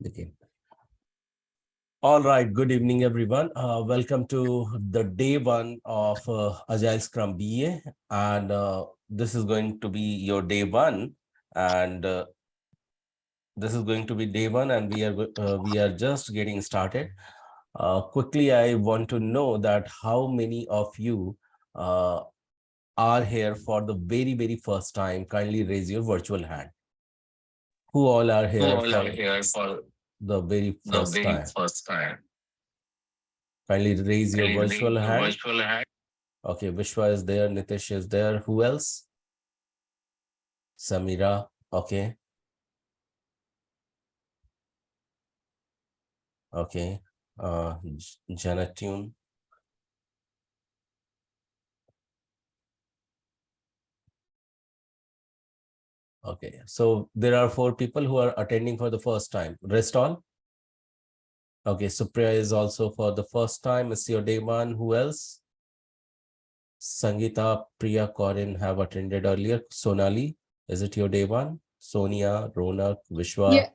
Okay. All right. Good evening, everyone. Welcome to the day one of Agile Scrum BA. And this is going to be your day one. And this is going to be day one, and we are just getting started. Quickly, I want to know that how many of you are here for the very first time. Kindly raise your virtual hand. Who all are here for the very first time? Kindly raise your virtual hand. Okay, Vishwa is there, Nitish is there. Who else? Samira. Okay. Okay. Janatune. Okay. So there are 4 people who are attending for the first time. Rest all? Okay. Supriya is also for the first time. It's your day one. Who else? Sangeeta, Priya, Corin have attended earlier. Sonali, is it your day one? Sonia, Ronak, Vishwa.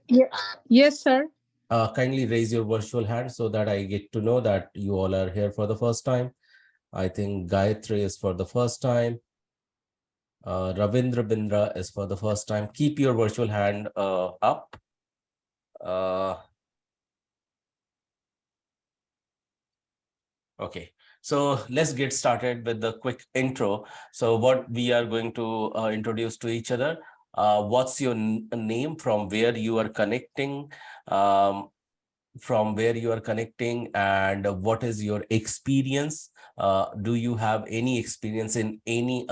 Yes, sir. Kindly raise your virtual hand so that I get to know that you all are here for the first time. I think Gayatri is for the first time. Ravindra Bindra is for the first time. Keep your virtual hand up. Okay, so let's get started with the quick intro. So what we are going to introduce to each other. What's your name, from where you are connecting, and what is your experience? Do you have any experience in any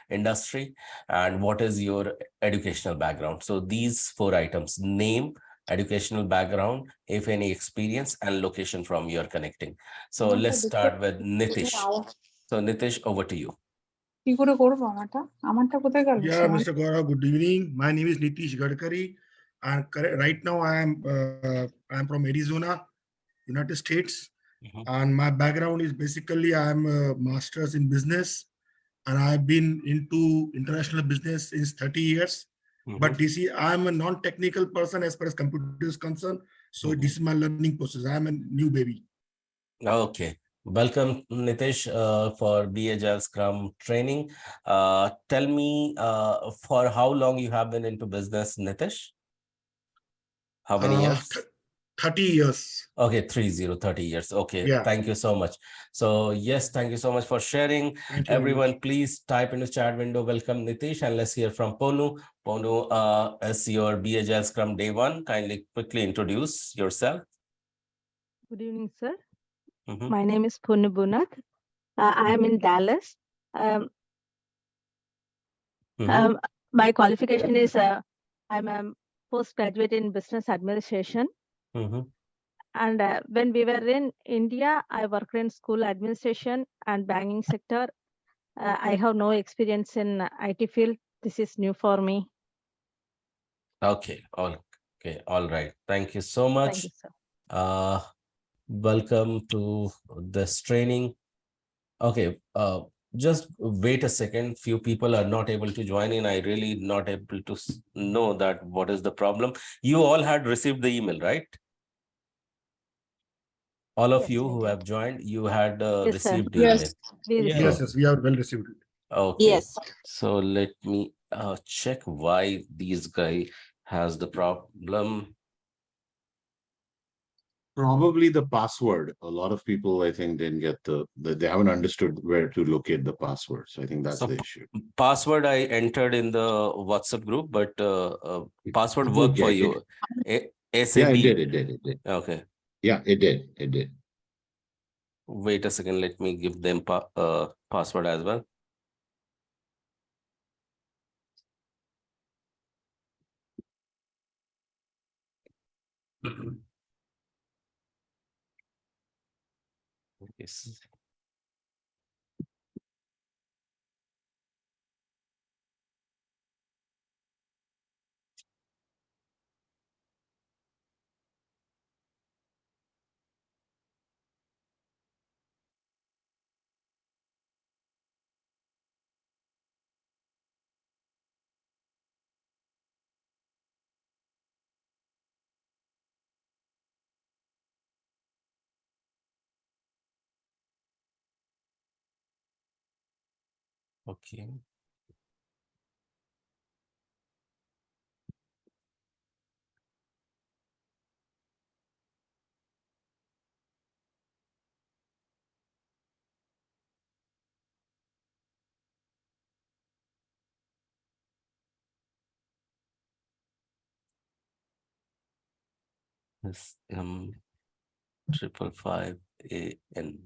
industry, and what is your educational background? So these 4 items: name, educational background, if any experience, and location from your connecting. So let's start with Nitish. So Nitish, over to you. Yeah, Mr. Gaurav, good evening. My name is Nitish Gadkari, and right now I am from Arizona, United States. And my background is basically I am a master's in business, and I've been into international business since 30 years. But this is, I'm a non-technical person as far as computer is concerned. So this is my learning process. I'm a new baby. Okay. Welcome, Nitish, for Agile Scrum training. Tell me, for how long you have been into business, Nitish? How many years? 30 years. Okay, 30 years. Okay, yeah. Thank you so much. So yes, thank you so much for sharing. Everyone, please type in the chat window, welcome Nitish, and let's hear from Ponu. Ponu, as your Agile Scrum day one, kindly quickly introduce yourself. Good evening, sir. My name is Ponu Bunath. I am in Dallas. My qualification is I'm a postgraduate in business administration. And when we were in India, I worked in school administration and banking sector. I have no experience in IT field. This is new for me. Okay. All right. Thank you so much. Thank you, sir. Welcome to this training. Okay. Just wait a second. Few people are not able to join in. I really not able to know that what is the problem. You all had received the email, right? All of you who have joined, you had received the email. Yes, we have well received it. Okay. Yes. So let me check why these guy has the problem. Probably the password. A lot of people, I think, didn't get they haven't understood where to locate the password. So I think that's the issue. Password I entered in the WhatsApp group, but password worked for you. SAB? Yeah, it did. Okay. Yeah, it did. Wait a second. Let me give them password as well. Yes. Okay. This 555AN.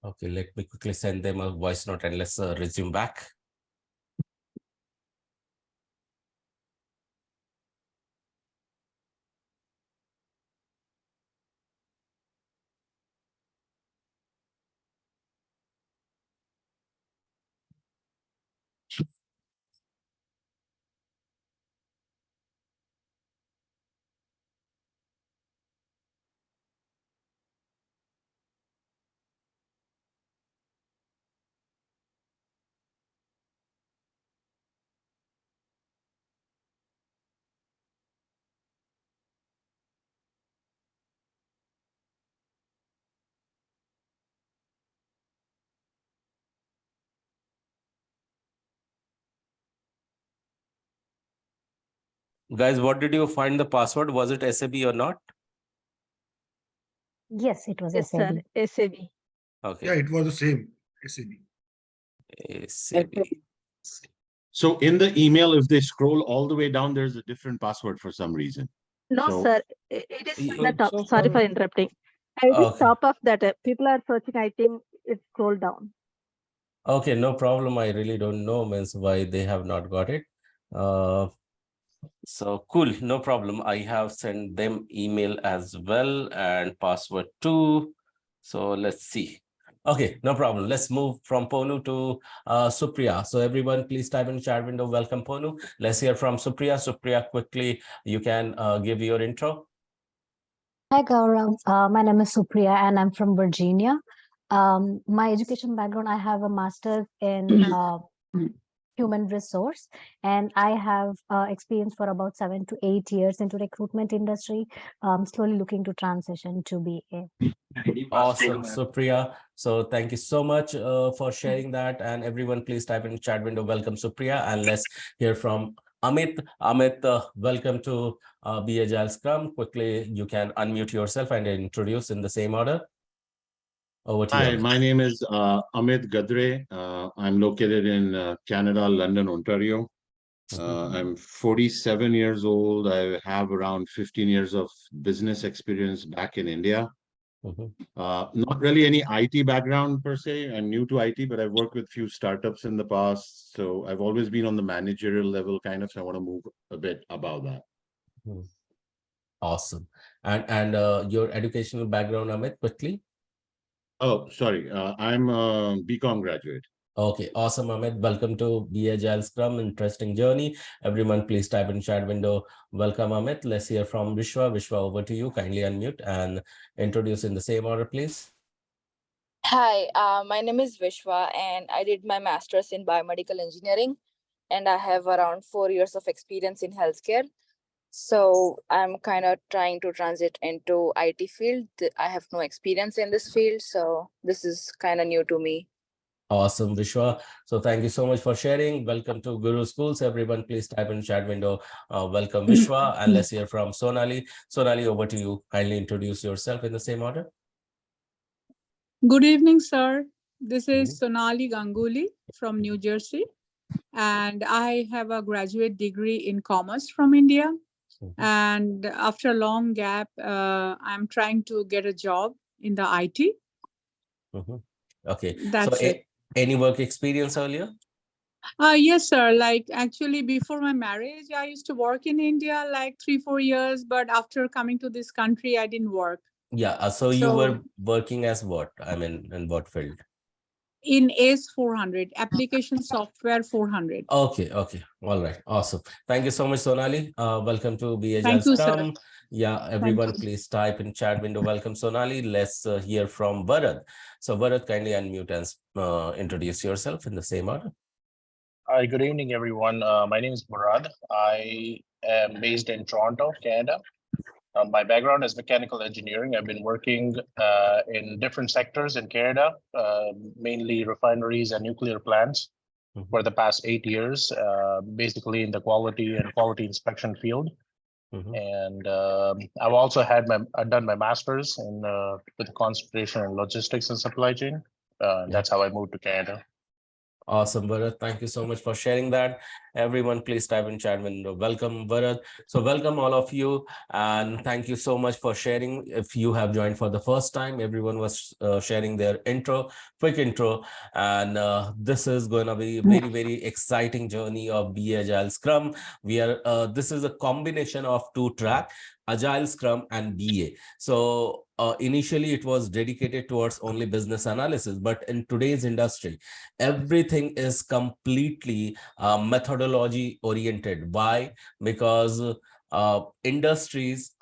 Okay, let me quickly send them a voice note and let's resume back. Guys, what did you find the password? Was it SAB or not? Yes, it was Yes, SAB. sir. SAB. Okay. Yeah, it was the same. SAB. SAB. So in the email, if they scroll all the way down, there's a different password for some reason. No, So- sir. It is Yeah, on the top. so Sorry for confused. interrupting. It is Okay. top of that. People are searching. I think it's scroll down. Okay, no problem. I really don't know means why they have not got it. So cool, no problem. I have sent them email as well and password too. So let's see. Okay, no problem. Let's move from Ponu to Supriya. So everyone, please type in the chat window. Welcome, Ponu. Let's hear from Supriya. Supriya, quickly, you can give your intro. Hi, Gaurav. My name is Supriya and I'm from Virginia. My education background, I have a master's in human resource, and I have experience for about 7 to 8 years into recruitment industry, slowly looking to transition to BA. Awesome, Supriya. So thank you so much for sharing that. And everyone, please type in the chat window. Welcome, Supriya. And let's hear from Amit. Amit, welcome to Be Agile Scrum. Quickly, you can unmute yourself and introduce in the same order. Over to you. Hi, Amit. my name is Amit Gadre. I'm located in Canada, London, Ontario. I'm 47 years old. I have around 15 years of business experience back in India. Not really any IT background per se. I'm new to IT, but I've worked with few startups in the past. So I've always been on the managerial level kind of. So I want to move a bit about that. Awesome. And your educational background, Amit, quickly. Oh, sorry. I'm a BCom graduate. Okay, awesome, Amit. Welcome to Be Agile Scrum. Interesting journey. Everyone, please type in chat window. Welcome, Amit. Let's hear from Vishwa. Vishwa, over to you. Kindly unmute and introduce in the same order, please. Hi, my name is Vishwa and I did my master's in biomedical engineering and I have around 4 years of experience in healthcare. So I'm kind of trying to transit into IT field. I have no experience in this field, so this is kind of new to me. Awesome, Vishwa. So thank you so much for sharing. Welcome to Guru Schools. Everyone, please type in chat window. Welcome, Vishwa. And let's hear from Sonali. Sonali, over to you. Kindly introduce yourself in the same order. Good evening, sir. This is Sonali Ganguly from New Jersey, and I have a graduate degree in commerce from India. And after a long gap, I'm trying to get a job in the IT. Okay. That's so it. Any work experience earlier? Yes, sir. Like actually before my marriage, I used to work in India like 3-4 years, but after coming to this country, I didn't work. Yeah. So you were working as what? I mean, in what field? In AS400, application software 400. Okay, okay. All right. Awesome. Thank you so much, Sonali. Welcome to Be Agile Thank you, sir. Scrum. Yeah, everyone, please type in chat window. Welcome, Sonali. Let's hear from Bharat. So, Bharat, kindly unmute and introduce yourself in the same order. Hi, good evening, everyone. My name is Murad. I am based in Toronto, Canada. My background is mechanical engineering. I've been working in different sectors in Canada, mainly refineries and nuclear plants for the past 8 years, basically in the quality and quality inspection field. And I've also I've done my master's in with concentration in logistics and supply chain. That's how I moved to Canada. Awesome, Bharat. Thank you so much for sharing that. Everyone, please type in chat window. Welcome, Bharat. So welcome all of you. And thank you so much for sharing. If you have joined for the first time, everyone was sharing their quick intro. And this is going to be a very, very exciting journey of Be Agile Scrum. This is a combination of 2 tracks, Agile Scrum and BA. So initially it was dedicated towards only business analysis, but in today's industry, everything is completely methodology oriented. Why? Because industries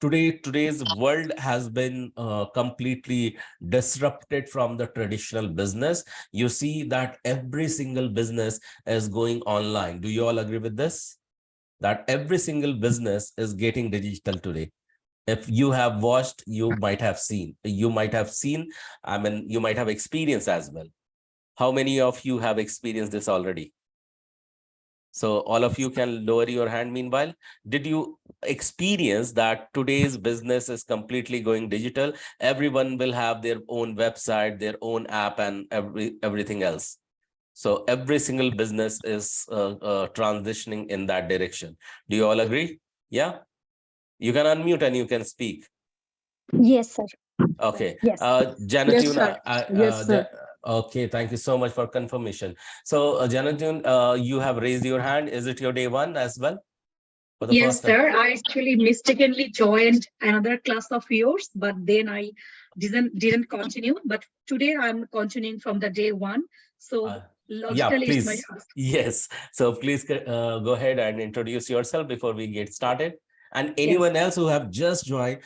today's world has been completely disrupted from the traditional business. You see that every single business is going online. Do you all agree with this? That every single business is getting digital today. If you have watched, you might have seen, you might have experienced as well. How many of you have experienced this already? So all of you can lower your hand. Meanwhile, did you experience that today's business is completely going digital? Everyone will have their own website, their own app, and everything else. So every single business is transitioning in that direction. Do you all agree? Yeah. You can unmute and you can speak. Yes, sir. Okay. Yes. Janatune, Yes, sir. okay, thank you so much for confirmation. So Janatune, you have raised your hand. Is it your day 1 as well? For the Yes, first time? sir. I actually mistakenly joined another class of yours, but then I didn't continue. But today I'm continuing from the day 1. So logically, yeah, it's my please. Yes. So please go ahead and introduce yourself before we get started. And anyone else who have just joined,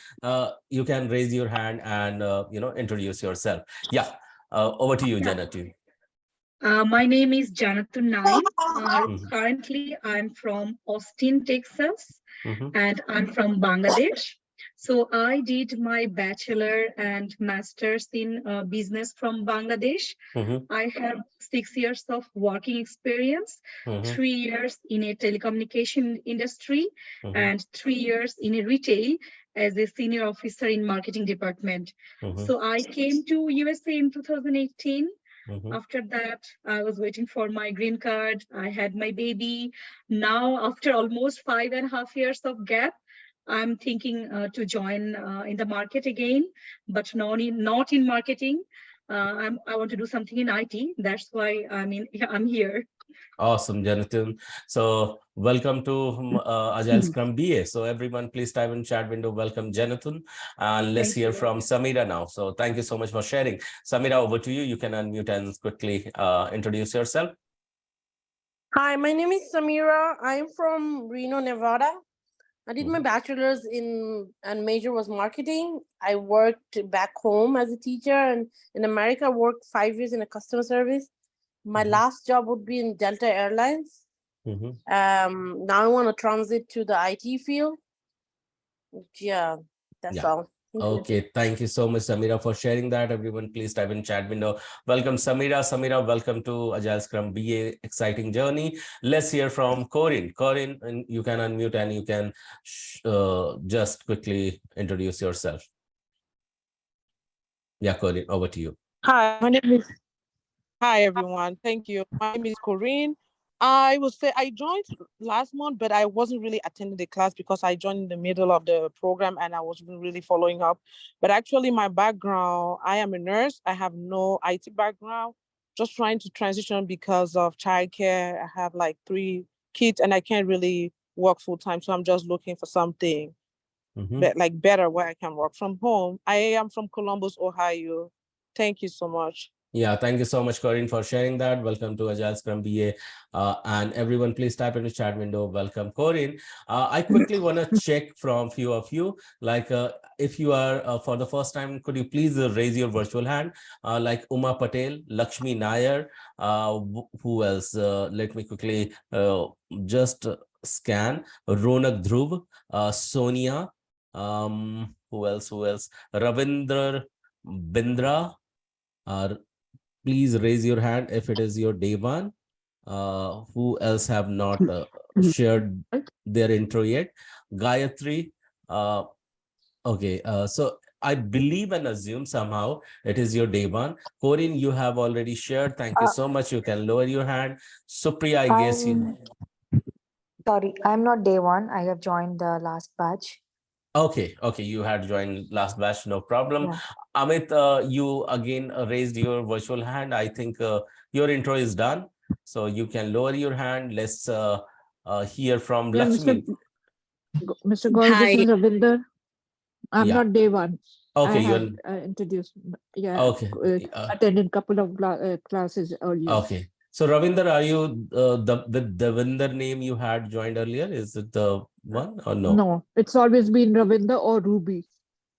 you can raise your hand and introduce yourself. Yeah. Over to you, Janatune. My name is Janatun Naim. Currently, I'm from Austin, Texas, and I'm from Bangladesh. So I did my bachelor and master's in business from Bangladesh. I have 6 years of working experience, 3 years in a telecommunication industry, and 3 years in a retail as a senior officer in marketing department. So I came to USA in 2018. After that, I was waiting for my green card. I had my baby. Now, after almost 5.5 years of gap, I'm thinking to join in the market again, but not in marketing. I want to do something in IT. That's why I'm here. Awesome, Jonathan. So welcome to Agile Scrum BA. So everyone, please type in chat window, welcome Jonathan. And let's hear from Samira now. So thank you so much for sharing. Samira, over to you. You can unmute and quickly introduce yourself. Hi, my name is Samira. I'm from Reno, Nevada. I did my bachelor's and major was marketing. I worked back home as a teacher, and in America, I worked 5 years in a customer service. My last job would be in Delta Airlines. Now I want to transit to the IT field. Yeah, that's all. Okay, thank you so much, Samira, for sharing that. Everyone, please type in chat window. Welcome, Samira. Samira, welcome to Agile Scrum BA exciting journey. Let's hear from Corinne. Corinne, you can unmute and you can just quickly introduce yourself. Yeah, Corinne, over to you. Hi, my name is. Hi, everyone. Thank you. My name is Corinne. I will say I joined last month, but I wasn't really attending the class because I joined in the middle of the program and I wasn't really following up. But actually, my background, I am a nurse. I have no IT background, just trying to transition because of childcare. I have like 3 kids and I can't really work full time. So I'm just looking for something better where I can work from home. I am from Columbus, Ohio. Thank you so much. Yeah, thank you so much, Corinne, for sharing that. Welcome to Agile Scrum BA. And everyone, please type in the chat window. Welcome, Corinne. I quickly want to check from few of you, like if you are for the first time, could you please raise your virtual hand? Like Uma Patel, Lakshmi Nair, who else? Let me quickly just scan. Ronak Dhruv, Sonia, who else? Ravindra Bindra. Please raise your hand if it is your day one. Who else have not shared their intro yet? Gayatri. Okay, so I believe and assume somehow it is your day one. Corinne, you have already shared. Thank you so much. You can lower your hand. Supriya, I guess you. Sorry, I'm not day one. I have joined the last batch. Okay, you had joined last batch, no problem. Yeah. Amit, you again raised your virtual hand. I think your intro is done, so you can lower your hand. Let's hear from Yeah, Lakshmi. Mr. Gaurav, this is Ravinder. I'm Yeah. not day one. Okay, I you're have introduced. Yeah, okay. attended couple of classes earlier. Okay. So Ravinder, are you the Devinder name you had joined earlier? Is it the one or no? No, it's always been Ravinder or Ruby.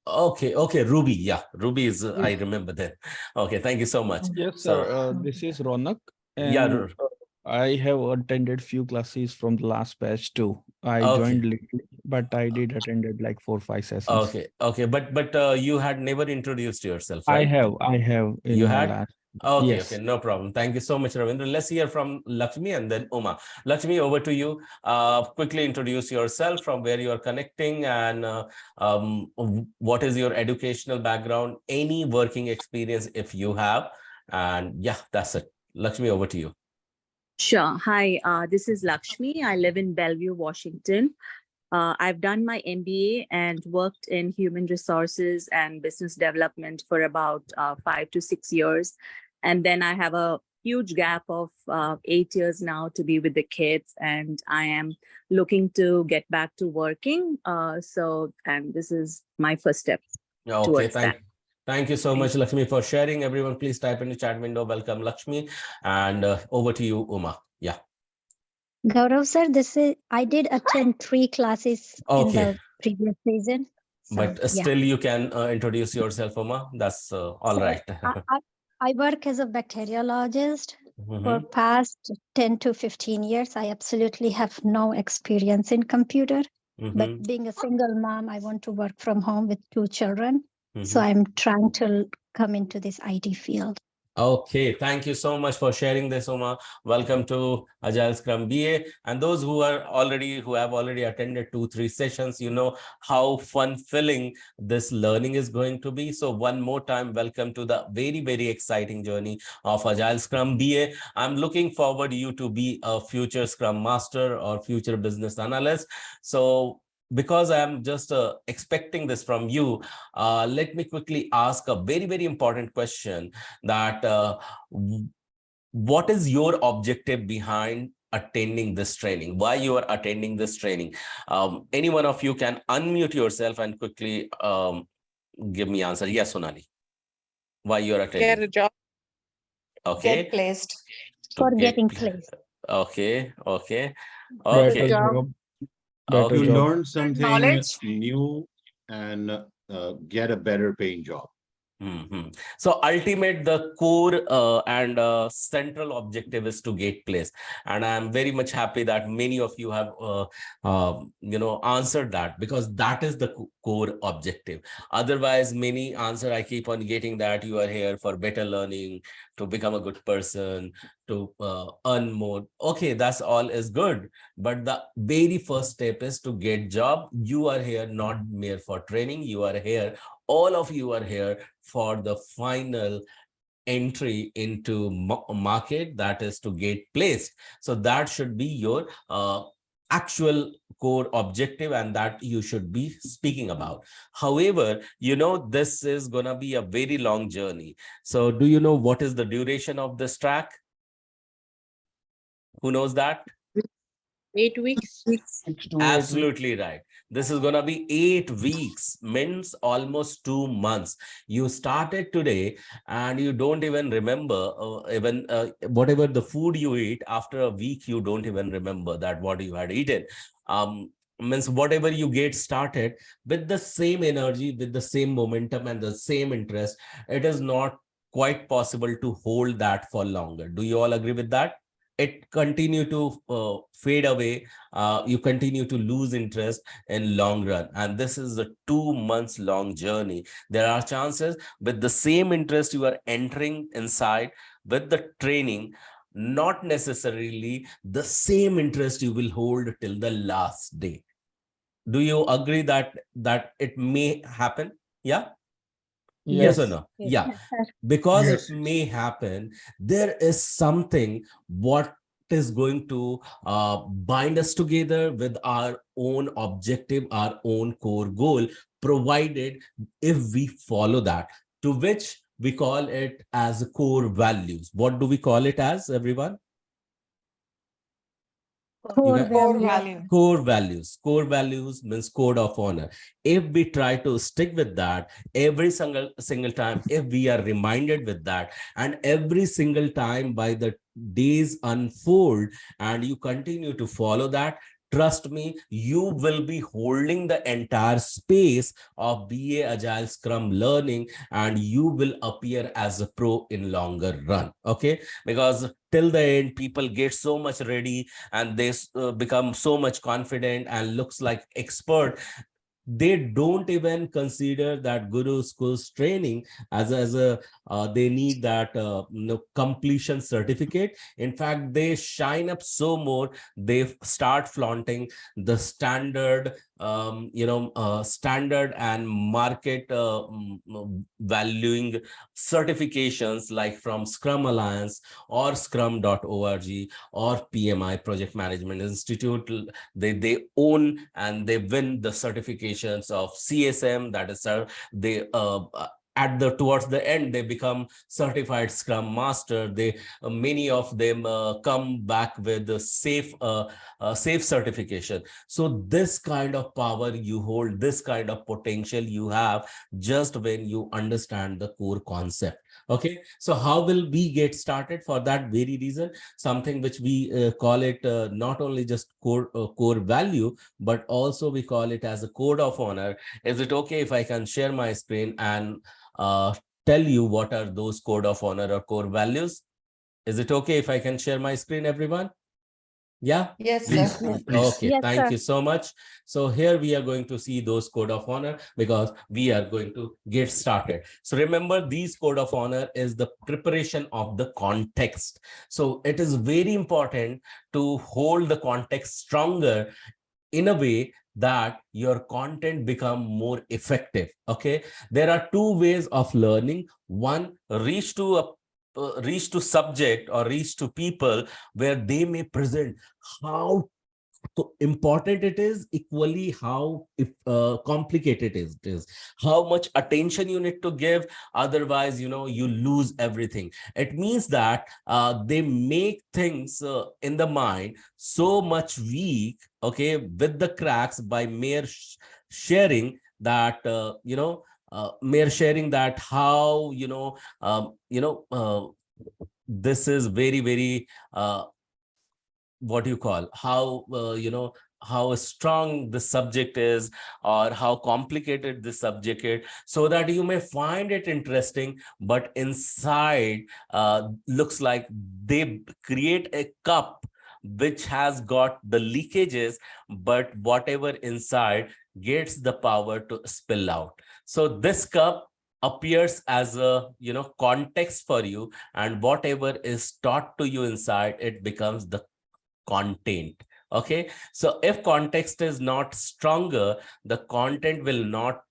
Okay, Ruby. Yeah, Ruby is, Yes. I remember that. Okay, thank you so much. Yes, So, sir. This is Ronak, yeah, and I have attended few classes from the last batch too. I joined lately, but I did attended like 4-5 sessions. Okay, but you had never introduced yourself, I right? have in You my had? last. Okay, Yes. no problem. Thank you so much, Ravindra. Let's hear from Lakshmi and then Uma. Lakshmi, over to you. Quickly introduce yourself, from where you are connecting, and what is your educational background, any working experience if you have, and yeah, that's it. Lakshmi, over to you. Sure. Hi, this is Lakshmi. I live in Bellevue, Washington. I've done my MBA and worked in human resources and business development for about 5 to 6 years. And then I have a huge gap of 8 years now to be with the kids, and I am looking to get back to working. And this is my first step towards that. Thank you so much, Lakshmi, for sharing. Everyone, please type in the chat window. Welcome, Lakshmi. And over to you, Uma. Yeah. Gaurav sir, I did attend 3 classes in the previous season. So, but still you can introduce yourself, Uma. That's all right. I work as a bacteriologist for past 10 to 15 years. I absolutely have no experience in computer. But being a single mom, I want to work from home with 2 children. So I'm trying to come into this IT field. Okay, thank you so much for sharing this, Uma. Welcome to Agile Scrum BA. And those who have already attended 2-3 sessions, you know how fun-filling this learning is going to be. So one more time, welcome to the very, very exciting journey of Agile Scrum BA. I'm looking forward you to be a future Scrum Master or future business analyst. So because I am just expecting this from you, let me quickly ask a very, very important question, that what is your objective behind attending this training? Why you are attending this training? Any one of you can unmute yourself and quickly give me answer. Yes, Sonali. Why you are attending? Get a job. Okay. Get placed. For getting placed. Okay. Better job. You learn something new and get a better paying job. So ultimate, the core and central objective is to get placed, and I'm very much happy that many of you have answered that, because that is the core objective. Otherwise, many answer I keep on getting that you are here for better learning, to become a good person, to earn more. Okay, that's all is good, but the very first step is to get job. You are here not mere for training. You are here, all of you are here for the final entry into market, that is to get placed. So that should be your actual core objective, and that you should be speaking about. However, this is gonna be a very long journey. So do you know what is the duration of this track? Who knows that? 8 weeks. 6 to 8 weeks. Absolutely right. This is going to be 8 weeks, means almost 2 months. You started today and you don't even remember even whatever the food you eat. After a week, you don't even remember that what you had eaten. Means whatever you get started with the same energy, with the same momentum and the same interest, it is not quite possible to hold that for longer. Do you all agree with that? It continue to fade away. You continue to lose interest in long run, and this is a 2 months long journey. There are chances with the same interest you are entering inside with the training, not necessarily the same interest you will hold till the last day. Do you agree that it may happen? Yeah. Yes or no? Yeah. Because it may happen, there is something what is going to bind us together with our own objective, our own core goal, provided if we follow that, to which we call it as core values. What do we call it as, everyone? Core value. Core values. Core values means code of honor. If we try to stick with that every single time, if we are reminded with that, and every single time by the days unfold and you continue to follow that, trust me, you will be holding the entire space of BA Agile Scrum learning, and you will appear as a pro in longer run. Okay, because till the end, people get so much ready and they become so much confident and looks like expert. They don't even consider that guru schools training as a they need that completion certificate. In fact, they shine up so more, they start flaunting the standard standard and market valuing certifications like from Scrum Alliance or scrum.org or PMI, Project Management Institute. They own and they win the certifications of CSM, that is they at the towards the end they become certified Scrum Master. They many of them come back with the safe certification. So this kind of power you hold, this kind of potential you have, just when you understand the core concept. Okay, so how will we get started? For that very reason, something which we call it not only just core value, but also we call it as a code of honor. Is it okay if I can share my screen and tell you what are those code of honor or core values? Is it okay if I can share my screen, everyone? Yeah. Yes, Please. sir. Okay, Yes, thank sir. you so much. So here we are going to see those code of honor, because we are going to get started. So remember, these code of honor is the preparation of the context. So it is very important to hold the context stronger in a way that your content become more effective. Okay, there are two ways of learning. One, reach to subject or reach to people where they may present how important it is, equally how complicated it is, how much attention you need to give. Otherwise, you lose everything. It means that they make things in the mind so much weak, okay, with the cracks, by mere sharing that mere sharing that how this is very, very what you call how how strong the subject is, or how complicated the subject is, so that you may find it interesting, but inside looks like they create a cup which has got the leakages, but whatever inside gets the power to spill out. So this cup appears as a context for you, and whatever is taught to you inside, it becomes the content. Okay, so if context is not stronger, the content will not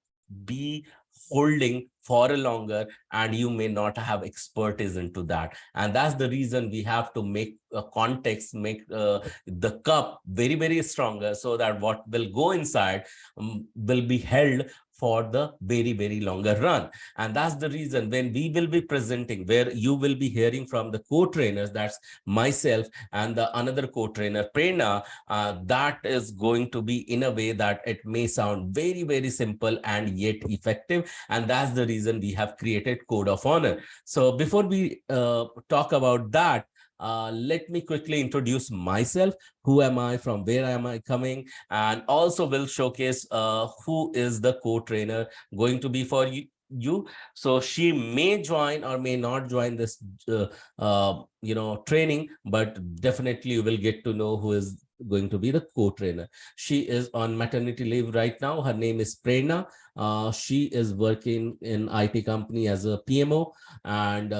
be holding for a longer, and you may not have expertise into that. And that's the reason we have to make a context, make the cup very, very stronger, so that what will go inside will be held for the very, very longer run. And that's the reason when we will be presenting, where you will be hearing from the co-trainers, that's myself and the another co-trainer, Prerna, that is going to be in a way that it may sound very, very simple and yet effective. And that's the reason we have created Code of Honor. So before we talk about that, let me quickly introduce myself. Who am I? From where am I coming? And also will showcase who is the co-trainer going to be for you. So she may join or may not join this training, but definitely you will get to know who is going to be the co-trainer. She is on maternity leave right now. Her name is Prerna. She is working in IT company as a PMO. And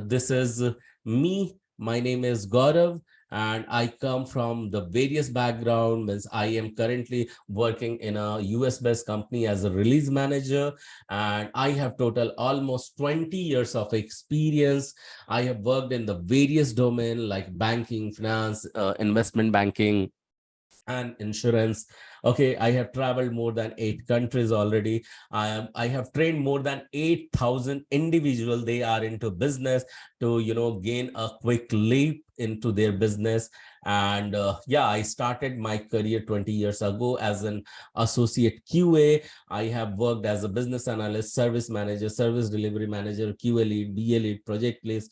this is me. My name is Gaurav, and I come from the various background. Means I am currently working in a US-based company as a release manager, and I have total almost 20 years of experience. I have worked in the various domain like banking, finance, investment banking, and insurance. Okay, I have traveled more than 8 countries already. I have trained more than 8,000 individuals. They are into business to gain a quick leap into their business. And I started my career 20 years ago as an associate QA. I have worked as a business analyst, service manager, service delivery manager, QA lead, BA lead, project lead,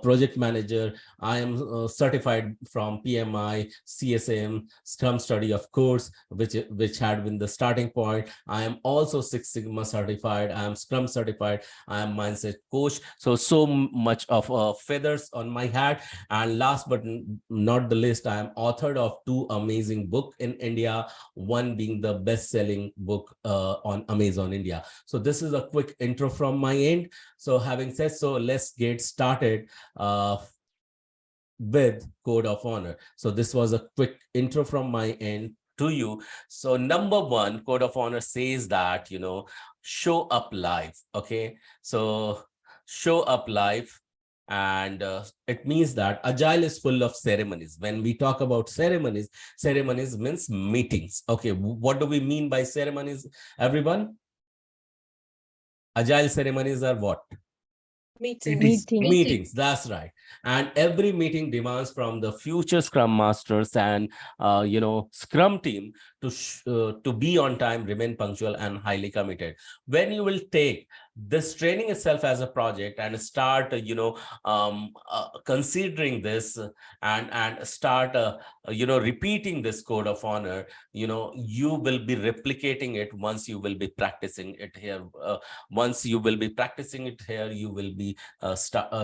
project manager. I am certified from PMI, CSM, Scrum Study, of course, which had been the starting point. I am also Six Sigma certified. I am Scrum certified. I am mindset coach. So much of feathers on my hat. And last but not the least, I am author of 2 amazing books in India, one being the best-selling book on Amazon India. So this is a quick intro from my end. So having said so, let's get started with Code of Honor. So this was a quick intro from my end to you. So number 1, Code of Honor says that, show up live. Okay, so show up live. And it means that Agile is full of ceremonies. When we talk about ceremonies means meetings. Okay, what do we mean by ceremonies, everyone? Agile ceremonies are what? Meetings, that's right. And every meeting demands from the future Scrum Masters and Scrum team to be on time, remain punctual, and highly committed. When you will take this training itself as a project and start considering this and start repeating this Code of Honor, you will be replicating it once you will be practicing it here. Once you will be practicing it here, you will be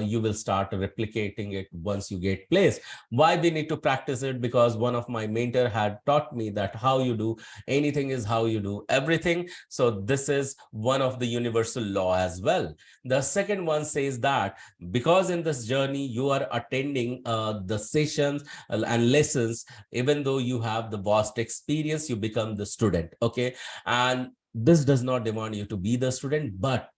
you will start replicating it once you get placed. Why we need to practice it? Because one of my mentor had taught me that how you do anything is how you do everything. So this is one of the universal law as well. The second one says that because in this journey you are attending the sessions and lessons, even though you have the vast experience, you become the student. Okay, and this does not demand you to be the student, but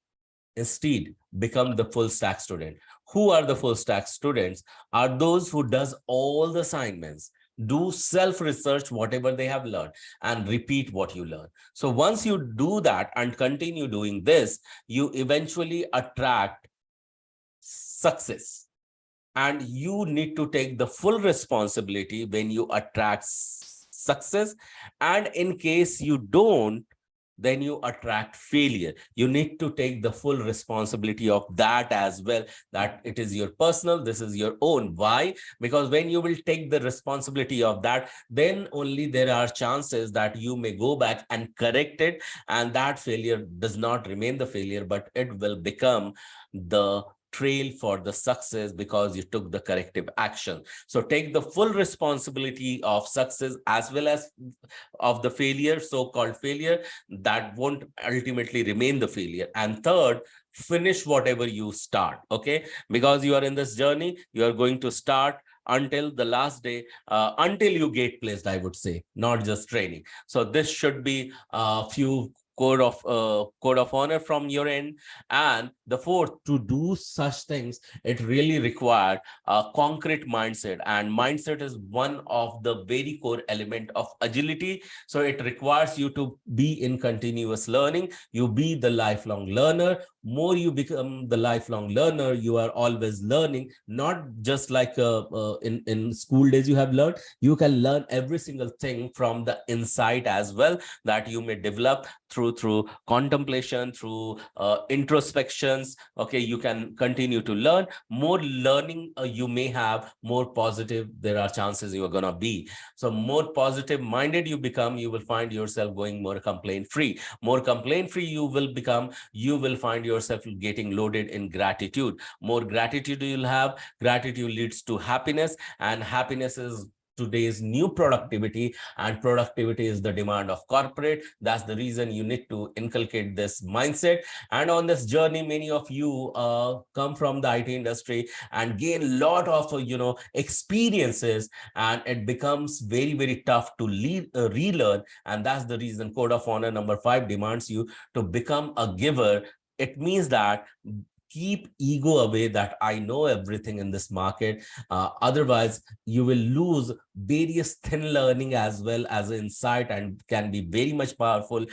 instead become the full stack student. Who are the full stack students? Are those who does all the assignments, do self-research whatever they have learned, and repeat what you learn. So once you do that and continue doing this, you eventually attract success. And you need to take the full responsibility when you attract success. And in case you don't, then you attract failure. You need to take the full responsibility of that as well, that it is your personal, this is your own. Why? Because when you will take the responsibility of that, then only there are chances that you may go back and correct it, and that failure does not remain the failure, but it will become the trail for the success because you took the corrective action. So take the full responsibility of success as well as of the failure, so-called failure, that won't ultimately remain the failure. And third, finish whatever you start. Okay, because you are in this journey, you are going to start until the last day, until you get placed, I would say, not just training. So this should be a few code of honor from your end. And the fourth, to do such things, it really required a concrete mindset, and mindset is one of the very core element of agility. So it requires you to be in continuous learning. You be the lifelong learner. More you become the lifelong learner, you are always learning, not just like in school days you have learned. You can learn every single thing from the insight as well, that you may develop through contemplation, through introspections. Okay, you can continue to learn. More learning you may have, more positive there are chances you are gonna be. So more positive minded you become, you will find yourself going more complaint free. More complaint free you will become, you will find yourself getting loaded in gratitude. More gratitude you'll have, gratitude leads to happiness, and happiness is today's new productivity, and productivity is the demand of corporate. That's the reason you need to inculcate this mindset. And on this journey, many of you come from the IT industry and gain a lot of experiences, and it becomes very, very tough to relearn. And that's the reason code of honor number 5 demands you to become a giver. It means that keep ego away, that I know everything in this market. Otherwise, you will lose various thin learning as well as insight, and can be very much powerful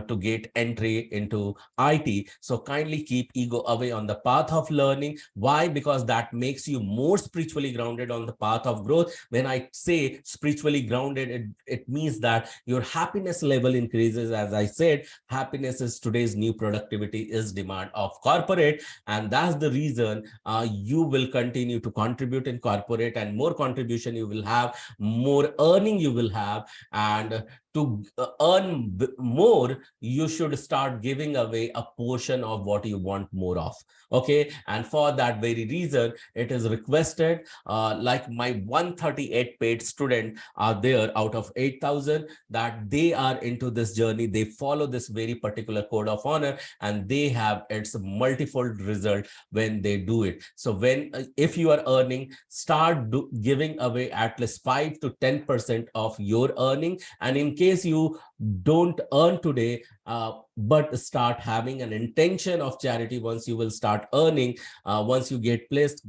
to get entry into IT. So kindly keep ego away on the path of learning. Why? Because that makes you more spiritually grounded on the path of growth. When I say spiritually grounded, it means that your happiness level increases. As I said, happiness is today's new productivity, is demand of corporate. And that's the reason you will continue to contribute in corporate, and more contribution you will have, more earning you will have. And to earn more, you should start giving away a portion of what you want more of. Okay, and for that very reason, it is requested, like my 138 paid student are there out of 8,000, that they are into this journey. They follow this very particular code of honor, and they have its multifold result when they do it. So when if you are earning, start giving away at least 5 to 10% of your earning. And in case you don't earn today, but start having an intention of charity once you will start earning, once you get placed,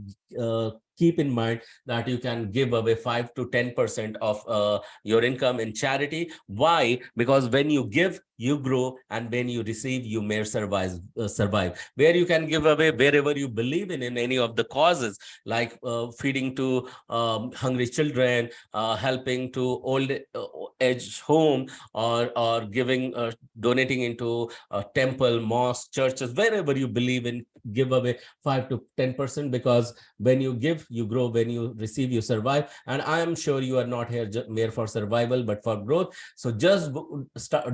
keep in mind that you can give away 5 to 10% of your income in charity. Why? Because when you give, you grow, and when you receive, you may survive. Where you can give away wherever you believe in any of the causes, like feeding to hungry children, helping to old age home, or giving donating into temple, mosque, churches, wherever you believe in. Give away 5 to 10%, because when you give, you grow. When you receive, you survive. And I am sure you are not here mere for survival, but for growth. So just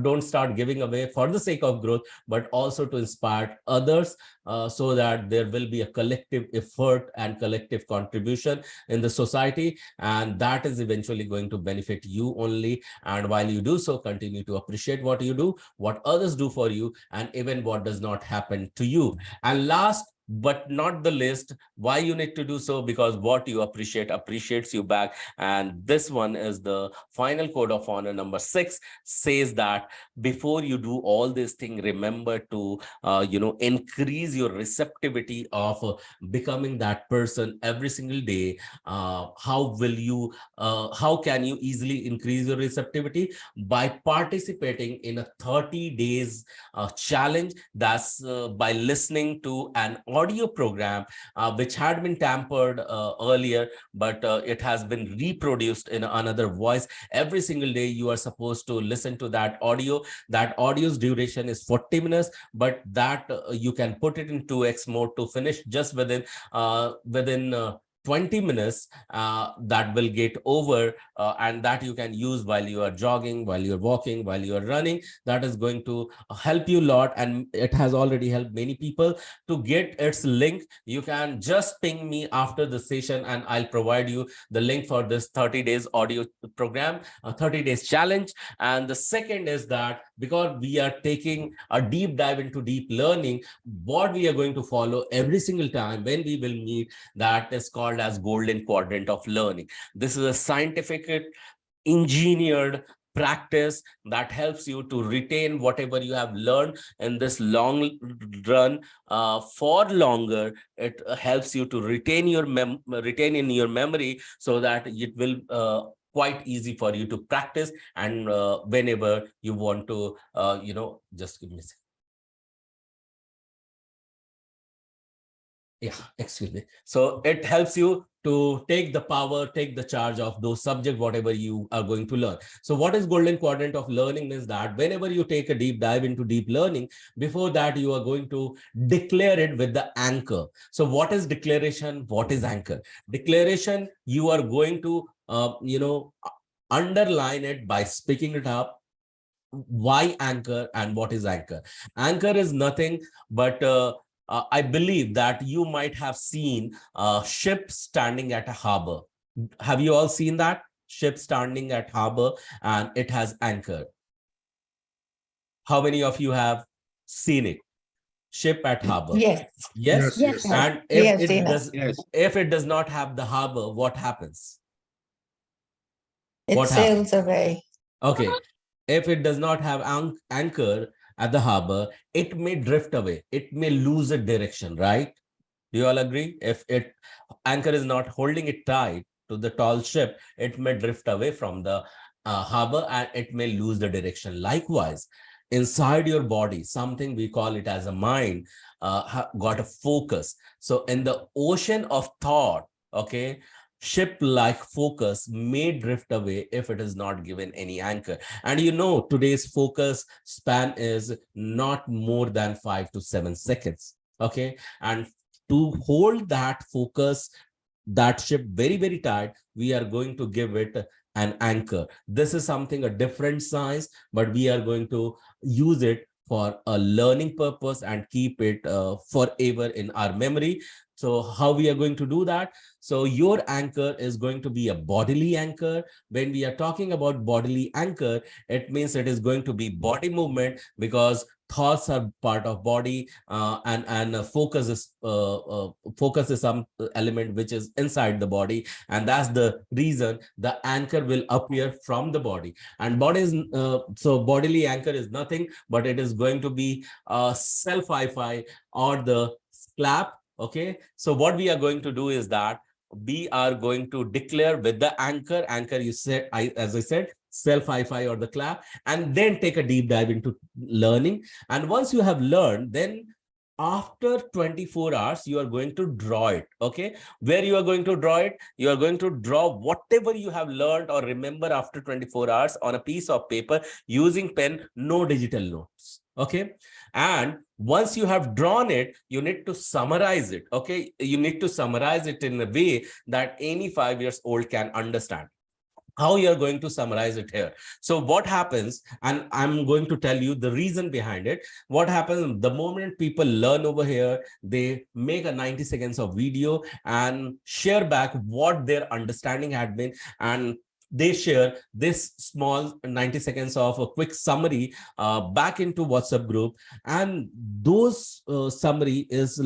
don't start giving away for the sake of growth, but also to inspire others, so that there will be a collective effort and collective contribution in the society, and that is eventually going to benefit you only. And while you do so, continue to appreciate what you do, what others do for you, and even what does not happen to you. And last but not the least, why you need to do so? Because what you appreciate appreciates you back. And this one is the final code of honor number 6, says that before you do all these things, remember to increase your receptivity of becoming that person every single day. How can you easily increase your receptivity? By participating in a 30 days challenge. That's by listening to an audio program which had been tampered earlier, but it has been reproduced in another voice. Every single day you are supposed to listen to that audio. That audio's duration is 40 minutes, but that you can put it in 2x mode to finish just within 20 minutes. That will get over, and that you can use while you are jogging, while you're walking, while you are running. That is going to help you a lot, and it has already helped many people. To get its link, you can just ping me after the session, and I'll provide you the link for this 30 days audio program, 30 days challenge. And the second is that because we are taking a deep dive into deep learning, what we are going to follow every single time when we will meet, that is called as golden quadrant of learning. This is a scientific engineered practice, that helps you to retain whatever you have learned in this long run for longer. It helps you to retain retain in your memory, so that it will quite easy for you to practice, and whenever you want to, just give me a second. Yeah, excuse me. So it helps you to take the power, take the charge of those subjects, whatever you are going to learn. So what is golden quadrant of learning is that whenever you take a deep dive into deep learning, before that you are going to declare it with the anchor. So what is declaration? What is anchor? Declaration, you are going to, underline it by speaking it up. Why anchor and what is anchor? Anchor is nothing but I believe that you might have seen a ship standing at a harbor. Have you all seen that? Ship standing at harbor and it has anchor. How many of you have seen it? Ship at harbor. Yes. Yes. Yes. And if it does not have the harbor, what happens? It sails away. Okay. If it does not have anchor at the harbor, it may drift away. It may lose its direction, right? Do you all agree? If anchor is not holding it tight to the tall ship, it may drift away from the harbor and it may lose the direction. Likewise, inside your body, something we call it as a mind, got a focus. So in the ocean of thought, okay, ship-like focus may drift away if it is not given any anchor. And today's focus span is not more than 5 to 7 seconds. Okay. And to hold that focus, that ship very, very tight, we are going to give it an anchor. This is something a different science, but we are going to use it for a learning purpose and keep it forever in our memory. So how we are going to do that? So your anchor is going to be a bodily anchor. When we are talking about bodily anchor, it means it is going to be body movement, because thoughts are part of body, and focus is some element which is inside the body, and that's the reason the anchor will appear from the body. And body is so bodily anchor is nothing but it is going to be self Wi-Fi or the clap. Okay, so what we are going to do is that we are going to declare with the anchor. You said, as I said, self Wi-Fi or the clap, and then take a deep dive into learning. And once you have learned, then after 24 hours, you are going to draw it. Okay, where you are going to draw it? You are going to draw whatever you have learned or remember after 24 hours on a piece of paper using pen, no digital notes. Okay, and once you have drawn it, you need to summarize it. Okay, you need to summarize it in a way that any 5 years old can understand. How you're going to summarize it here? So what happens, and I'm going to tell you the reason behind it. What happens the moment people learn over here, they make a 90 seconds of video and share back what their understanding had been, and they share this small 90 seconds of a quick summary back into WhatsApp group, and those summary is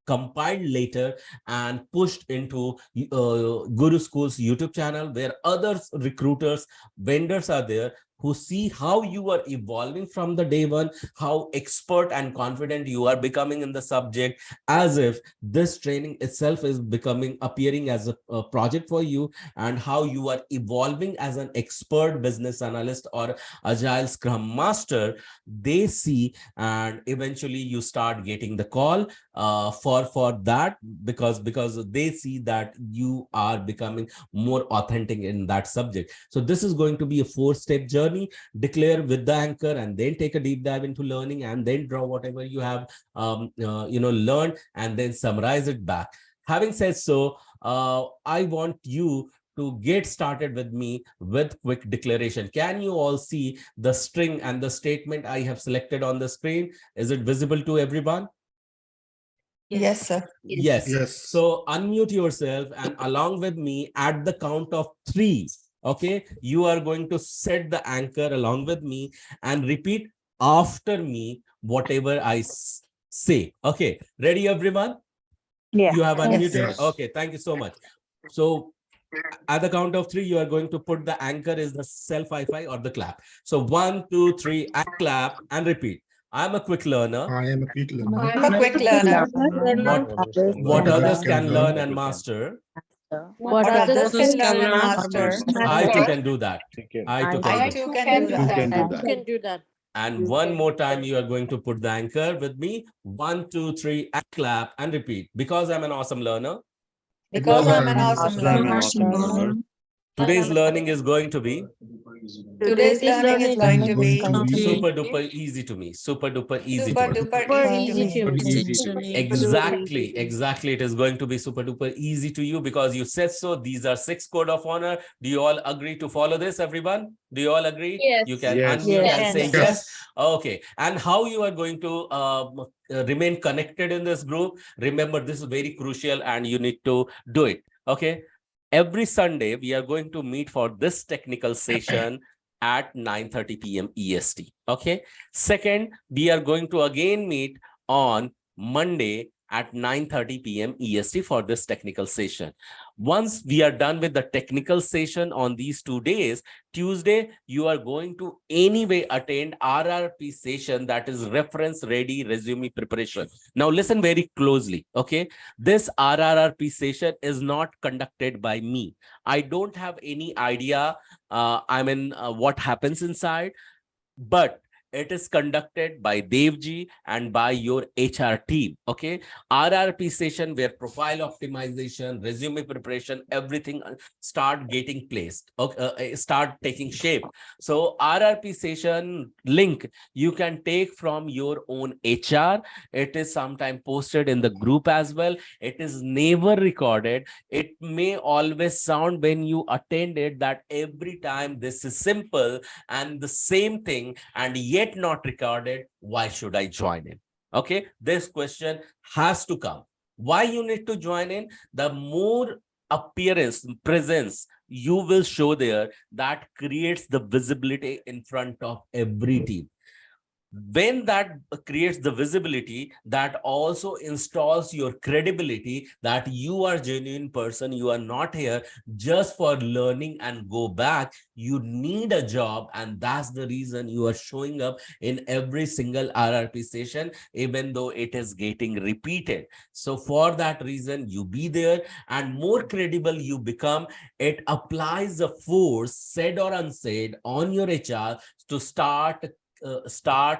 compiled later and pushed into Guru School's YouTube channel, where other recruiters, vendors are there who see how you are evolving from the day one, how expert and confident you are becoming in the subject, as if this training itself is appearing as a project for you, and how you are evolving as an expert business analyst or agile scrum master. They see, and eventually you start getting the call for that, because they see that you are becoming more authentic in that subject. So this is going to be a 4-step journey. Declare with the anchor, and then take a deep dive into learning, and then draw whatever you have learned, and then summarize it back. Having said so, I want you to get started with me with quick declaration. Can you all see the string and the statement I have selected on the screen? Is it visible to everyone? Yes, sir. Yes. So unmute yourself, and along with me at the count of 3. Okay, you are going to set the anchor along with me and repeat after me whatever I say. Okay, ready everyone? Yeah. You have unmuted? Yes. Okay, thank you so much. So At the count of 3, you are going to put the anchor is the self high five or the clap. So 1, 2, 3, and clap and repeat. I'm a quick learner. I am a quick learner. I'm a quick learner. What others can learn and master, What others can learn and master, I too can do that. I too can I do. too can do that. You can do that. And one more time, you are going to put the anchor with me. 1, 2, 3, and clap and repeat. Because I'm an awesome learner. Because I'm an awesome learner. Today's learning is going to be Today's learning is going to be super duper easy to me. Super duper easy super to me. duper easy to me. Exactly. It is going to be super duper easy to you because you said so. These are 6 code of honor. Do you all agree to follow this, everyone? Do you all agree? Yes. You can Yes. unmute and Yes. say Yes. yes. Okay. And how you are going to remain connected in this group? Remember, this is very crucial and you need to do it. Okay. Every Sunday, we are going to meet for this technical session at 9:30 p.m. EST. Okay. Second, we are going to again meet on Monday at 9:30 p.m. EST for this technical session. Once we are done with the technical session on these 2 days, Tuesday, you are going to anyway attend RRP session, that is reference ready resume preparation. Now listen very closely, okay? This RRP session is not conducted by me. I don't have any idea, what happens inside, but it is conducted by Devji and by your HR team. Okay. RRP session where profile optimization, resume preparation, everything start getting placed. Okay, start taking shape. So RRP session link you can take from your own HR. It is sometime posted in the group as well. It is never recorded. It may always sound when you attend it that every time this is simple and the same thing and yet not recorded. Why should I join in? Okay, this question has to come. Why you need to join in? The more appearance, presence you will show there, that creates the visibility in front of every team. When that creates the visibility, that also installs your credibility that you are a genuine person. You are not here just for learning and go back. You need a job, and that's the reason you are showing up in every single RRP session, even though it is getting repeated. So for that reason, you be there, and more credible you become. It applies a force, said or unsaid, on your HR to start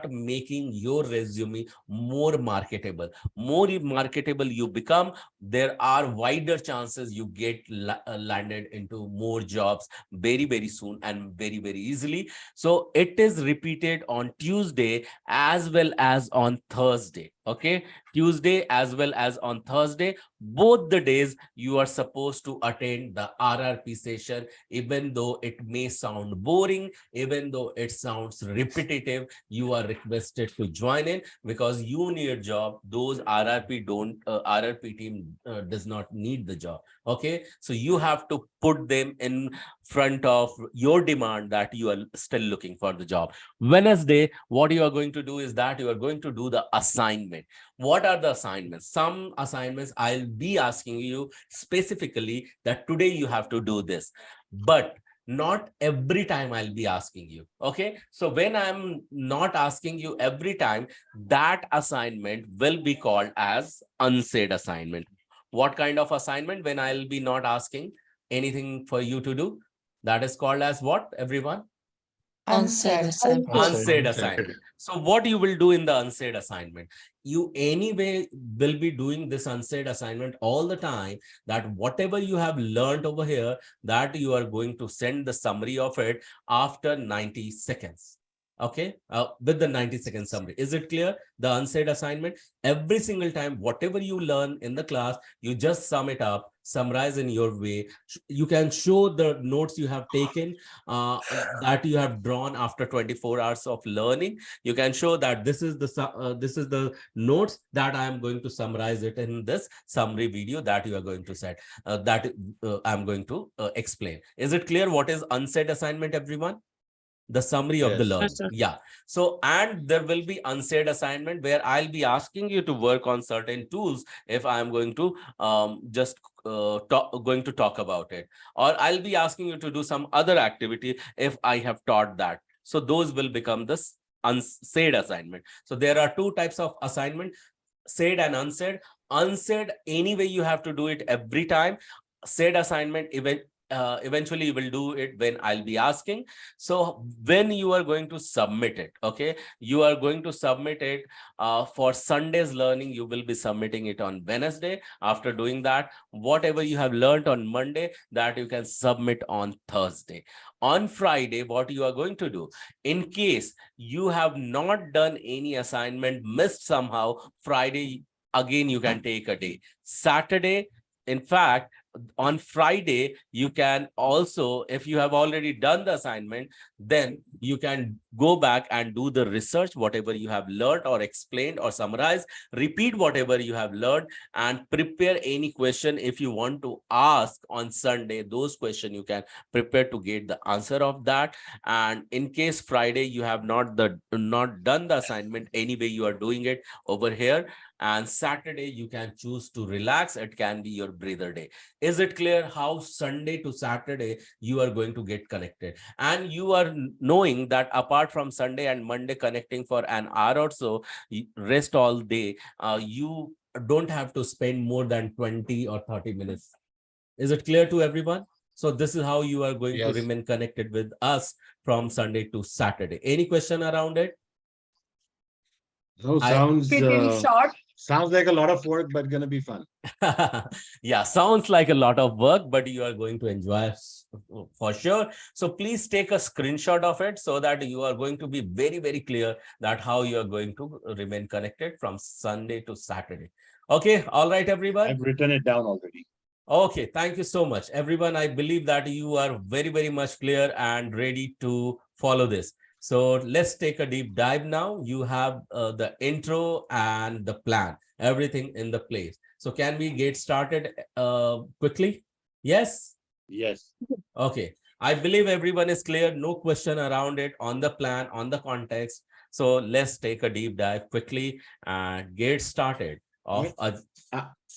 making your resume more marketable. More marketable you become, there are wider chances you get landed into more jobs very, very soon and very, very easily. So it is repeated on Tuesday as well as on Thursday. Okay, Tuesday as well as on Thursday, both the days you are supposed to attend the RRP session, even though it may sound boring, even though it sounds repetitive. You are requested to join in because you need a job. Those RRP team does not need the job. Okay, so you have to put them in front of your demand that you are still looking for the job. Wednesday, what you are going to do is that you are going to do the assignment. What are the assignments? Some assignments I'll be asking you specifically that today you have to do this, but not every time I'll be asking you. Okay, so when I'm not asking you every time, that assignment will be called as unsaid assignment. What kind of assignment? When I'll be not asking anything for you to do, that is called as what, everyone? Unsaid assignment. Unsaid assignment. So what you will do in the unsaid assignment? You anyway will be doing this unsaid assignment all the time, that whatever you have learned over here, that you are going to send the summary of it after 90 seconds. Okay, with the 90-second summary. Is it clear? The unsaid assignment, every single time, whatever you learn in the class, you just sum it up, summarize in your way. You can show the notes you have taken, that you have drawn after 24 hours of learning. You can show that this is the notes that I am going to summarize it in this summary video that you are going to set, I'm going to explain. Is it clear what is unsaid assignment, everyone? The summary of the learning. Yeah. So, and there will be unsaid assignment where I'll be asking you to work on certain tools. If I'm going to just going to talk about it, or I'll be asking you to do some other activity if I have taught that. So those will become this unsaid assignment. So there are two types of assignment: said and unsaid. Unsaid, anyway, you have to do it every time. Said assignment, eventually you will do it when I'll be asking. So when you are going to submit it, okay, you are going to submit it for Sunday's learning. You will be submitting it on Wednesday. After doing that, whatever you have learned on Monday, that you can submit on Thursday. On Friday, what you are going to do, in case you have not done any assignment, missed somehow, Friday, again, you can take a day. Saturday, in fact, on Friday, you can also, if you have already done the assignment, then you can go back and do the research, whatever you have learned or explained or summarized, repeat whatever you have learned, and prepare any question if you want to ask on Sunday. Those questions you can prepare to get the answer of that. And in case Friday you have not done the assignment, anyway, you are doing it over here. And Saturday, you can choose to relax. It can be your breather day. Is it clear how Sunday to Saturday you are going to get connected? And you are knowing that apart from Sunday and Monday connecting for an hour or so, rest all day, you don't have to spend more than 20 or 30 minutes. Is it clear to everyone? So this is how you are going to remain connected with us from Sunday to Saturday. Any question around it? No, sounds like a lot of work, but gonna be fun. Yeah, sounds like a lot of work, but you are going to enjoy for sure. So please take a screenshot of it so that you are going to be very, very clear that how you are going to remain connected from Sunday to Saturday. Okay, all right, everyone. I've written it down already. Okay, thank you so much, everyone. I believe that you are very, very much clear and ready to follow this. So let's take a deep dive now. You have the intro and the plan, everything in the place. So can we get started quickly? Yes? Yes. Okay. I believe everyone is clear. No question around it, on the plan, on the context. So let's take a deep dive quickly and get started.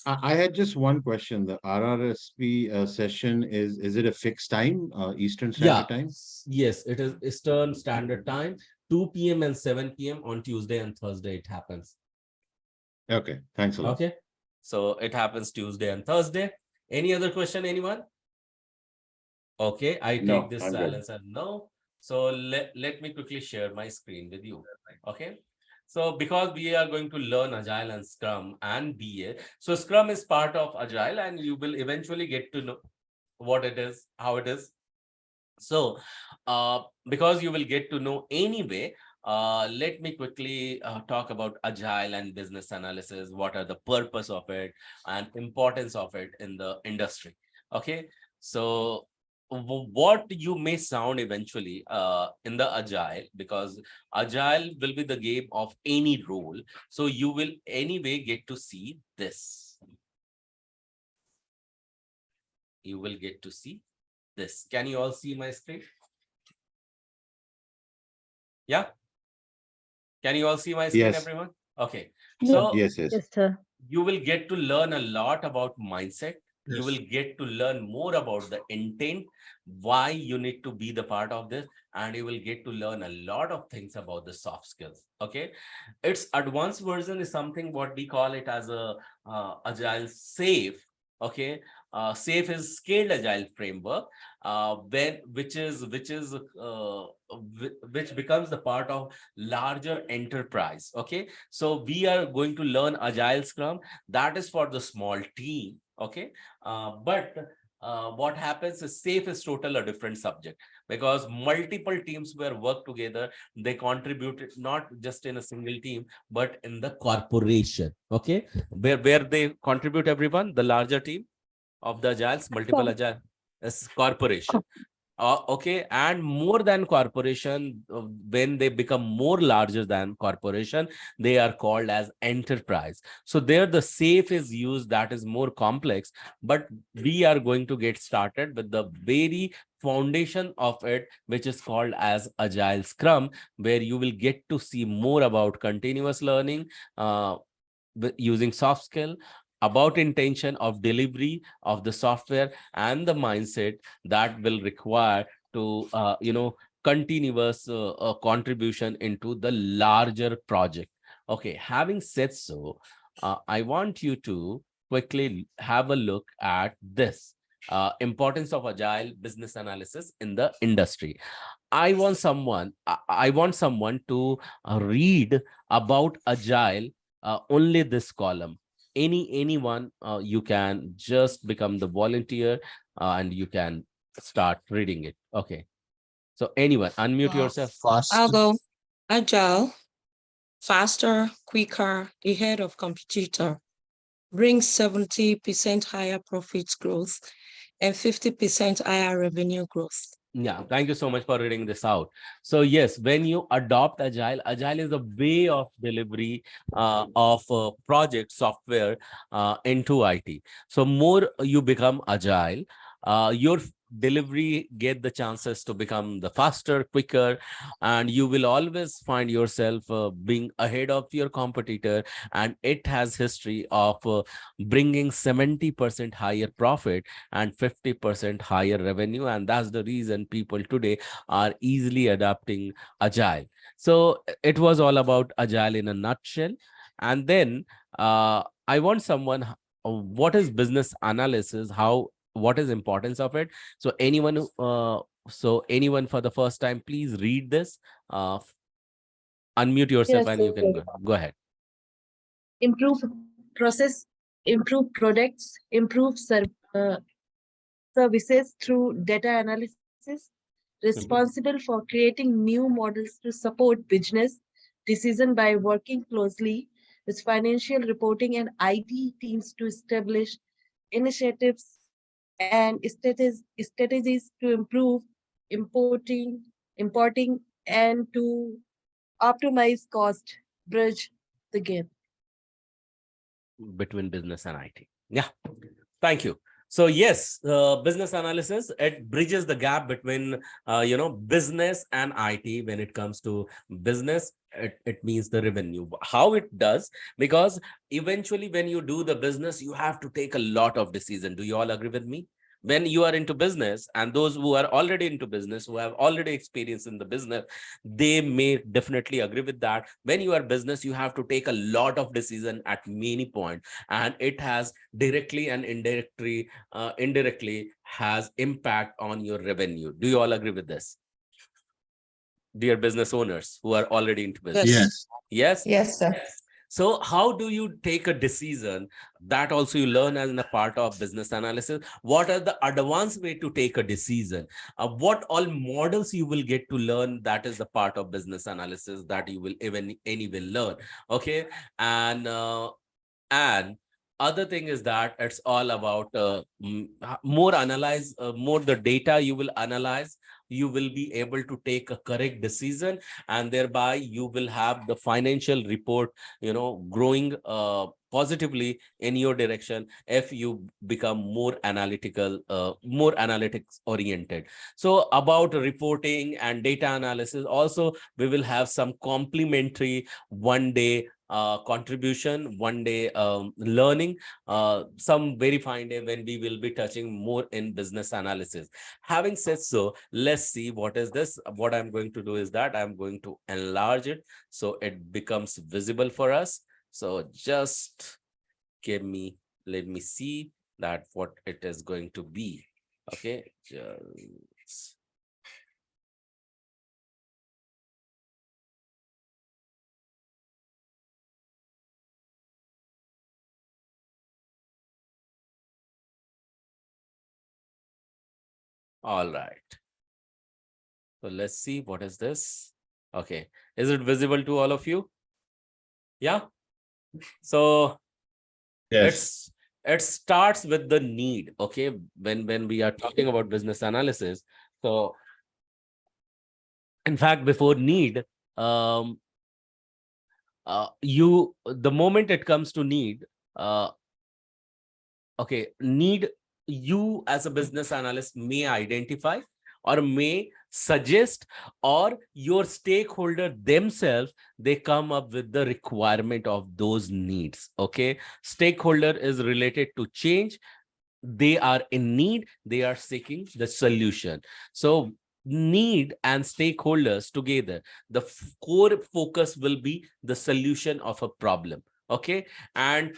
I had just one question. The RRSP session, is it a fixed time, Eastern Standard Time? Yes, it is Eastern Standard Time, 2 p.m. and 7 p.m. on Tuesday and Thursday it happens. Okay, thanks a lot. Okay, so it happens Tuesday and Thursday. Any other question, anyone? Okay, I take this silence as no. So let me quickly share my screen with you. Okay. So because we are going to learn Agile and Scrum and BA, so Scrum is part of Agile and you will eventually get to know what it is, how it is. So because you will get to know anyway, let me quickly talk about Agile and business analysis, what are the purpose of it and importance of it in the industry. Okay, so what you may sound eventually in the Agile, because Agile will be the game of any role. So you will anyway get to see this. You will get to see this. Can you all see my screen? Yeah. Can you all see my screen, everyone? Okay. So yes, sir. You will get to learn a lot about mindset. Yes. You will get to learn more about the intent, why you need to be the part of this, and you will get to learn a lot of things about the soft skills. Okay, its advanced version is something what we call it as a Agile Safe. Okay, Safe is scaled Agile framework, which becomes the part of larger enterprise. Okay, so we are going to learn Agile Scrum. That is for the small team. Okay, but what happens is Safe is total a different subject, because multiple teams were work together. They contributed not just in a single team, but in the corporation. Okay, where they contribute, everyone, the larger team of the Agiles, multiple Agile is corporation. Okay, and more than corporation, when they become more larger than corporation, they are called as enterprise. So there the Safe is used, that is more complex, but we are going to get started with the very foundation of it, which is called as Agile Scrum, where you will get to see more about continuous learning using soft skill, about intention of delivery of the software and the mindset that will require to continuous contribution into the larger project. Okay, having said so, I want you to quickly have a look at this importance of agile business analysis in the industry. I want someone to read about agile, only this column. Anyone, you can just become the volunteer, and you can start reading it. Okay, so anyone, unmute yourself. I'll go. Agile, faster, quicker, ahead of competitor, brings 70% higher profits growth and 50% higher revenue growth. Yeah, thank you so much for reading this out. So yes, when you adopt agile is a way of delivery of project software into IT. So more you become agile, your delivery get the chances to become the faster, quicker, and you will always find yourself being ahead of your competitor. And it has history of bringing 70% higher profit and 50% higher revenue, and that's the reason people today are easily adapting agile. So it was all about agile in a nutshell. And then I want someone, what is business analysis, what is importance of it? So anyone for the first time, please read this, unmute yourself, Yes, and you can go ahead. improve process, improve products, improve services through data analysis, responsible for creating new models to support business decision by working closely with financial reporting and IT teams to establish initiatives and strategies to improve importing and to optimize cost, bridge the gap between business and IT. Yeah, thank you. So yes, business analysis, it bridges the gap between business and IT. When it comes to business, it means the revenue. How it does? Because eventually when you do the business, you have to take a lot of decision. Do you all agree with me? When you are into business, and those who are already into business, who have already experienced in the business, they may definitely agree with that. When you are business, you have to take a lot of decision at many points, and it has directly and indirectly has impact on your revenue. Do you all agree with this, dear business owners who are already into business? Yes. Yes, sir. So how do you take a decision? That also you learn as a part of business analysis. What are the advanced way to take a decision? What all models you will get to learn? That is the part of business analysis that you will anyway learn. Okay, and other thing is that it's all about more the data you will analyze, you will be able to take a correct decision, and thereby you will have the financial report growing positively in your direction if you become more analytical, more analytics oriented. So about reporting and data analysis also, we will have some complementary one day contribution, one day learning, some very fine day when we will be touching more in business analysis. Having said so, let's see what is this. What I'm going to do is that I'm going to enlarge it so it becomes visible for us. So just let me see that what it is going to be. Okay, just all right. So let's see what is this. Okay, is it visible to all of you? Yeah. So Yes. it starts with the need. Okay, when we are talking about business analysis, so in fact before need, the moment it comes to need, okay, need, you as a business analyst may identify or may suggest, or your stakeholder themselves, they come up with the requirement of those needs. Okay, stakeholder is related to change. They are in need, they are seeking the solution. So need and stakeholders together, the core focus will be the solution of a problem. Okay, and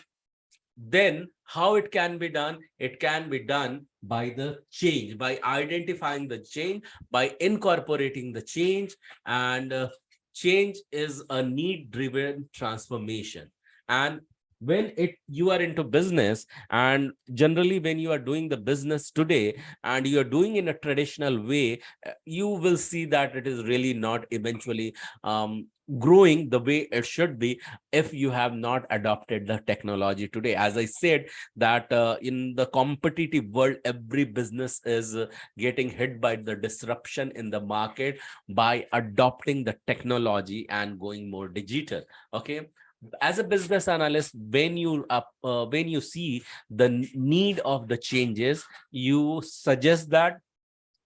then how it can be done? It can be done by the change, by identifying the change, by incorporating the change. And change is a need driven transformation. And when you are into business, and generally when you are doing the business today and you are doing in a traditional way, you will see that it is really not eventually growing the way it should be if you have not adopted the technology today. As I said, that in the competitive world, every business is getting hit by the disruption in the market by adopting the technology and going more digital. Okay, as a business analyst, when you see the need of the changes, you suggest that,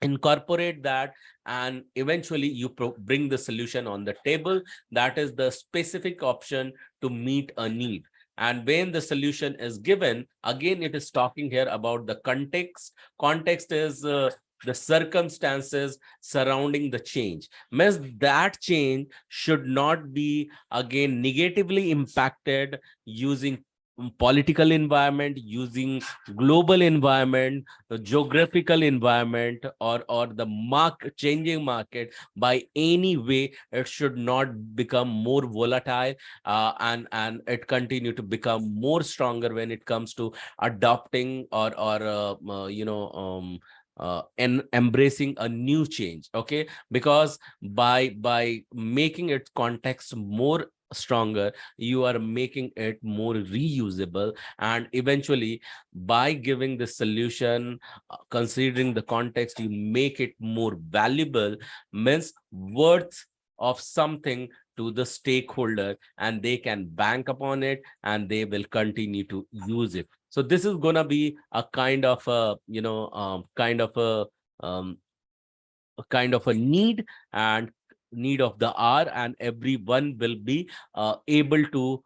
incorporate that, and eventually you bring the solution on the table. That is the specific option to meet a need. And when the solution is given, again it is talking here about the context. Context is the circumstances surrounding the change. Means that change should not be again negatively impacted using political environment, using global environment, the geographical environment, or the changing market by any way. It should not become more volatile, and it continue to become more stronger when it comes to adopting and embracing a new change. Okay, because by making its context more stronger, you are making it more reusable, and eventually by giving the solution, considering the context, you make it more valuable, means worth of something to the stakeholder, and they can bank upon it and they will continue to use it. So this is gonna be a kind of a kind of a need, and need of the hour, and everyone will be able to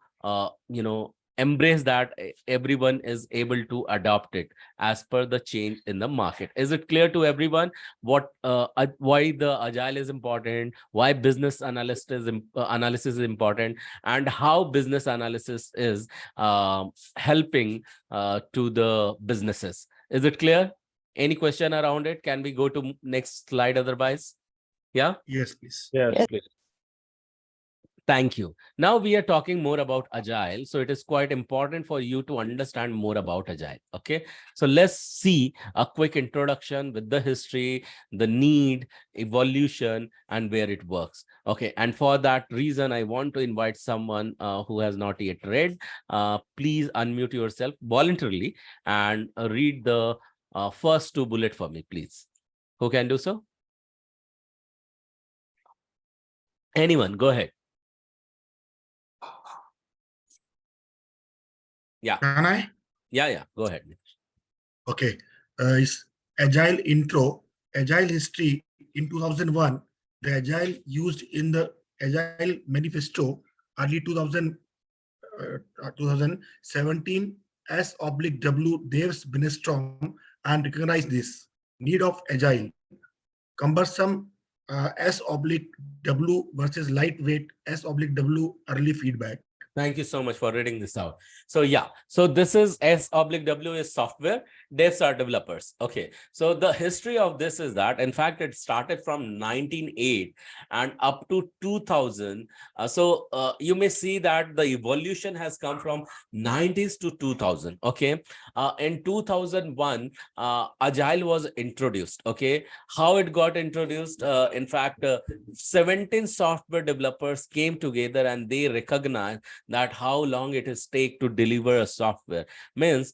embrace that. Everyone is able to adopt it as per the change in the market. Is it clear to everyone why the agile is important, why business analysis is important, and how business analysis is helping to the businesses? Is it clear? Any question around it? Can we go to next slide otherwise? Yeah? Yes, please. Yes, please. Thank you. Now we are talking more about Agile. So it is quite important for you to understand more about Agile. Okay. So let's see a quick introduction with the history, the need, evolution, and where it works. Okay. And for that reason, I want to invite someone who has not yet read. Please unmute yourself voluntarily and read the first two bullets for me, please. Who can do so? Anyone, go ahead. Yeah. Can I? Yeah. Go ahead. Okay. It's Agile intro, Agile history. In 2001, the Agile used in the Agile manifesto, early 2017, S/W Dave's brainstorm and recognize this need of Agile. Cumbersome S/W versus lightweight S/W early feedback. Thank you so much for reading this out. So yeah, so this is S/W is software, devs are developers. Okay, so the history of this is that, in fact, it started from 1908 and up to 2000. You may see that the evolution has come from 90s to 2000. Okay, in 2001, Agile was introduced. Okay, how it got introduced? In fact, 17 software developers came together and they recognized that how long it is take to deliver a software. Means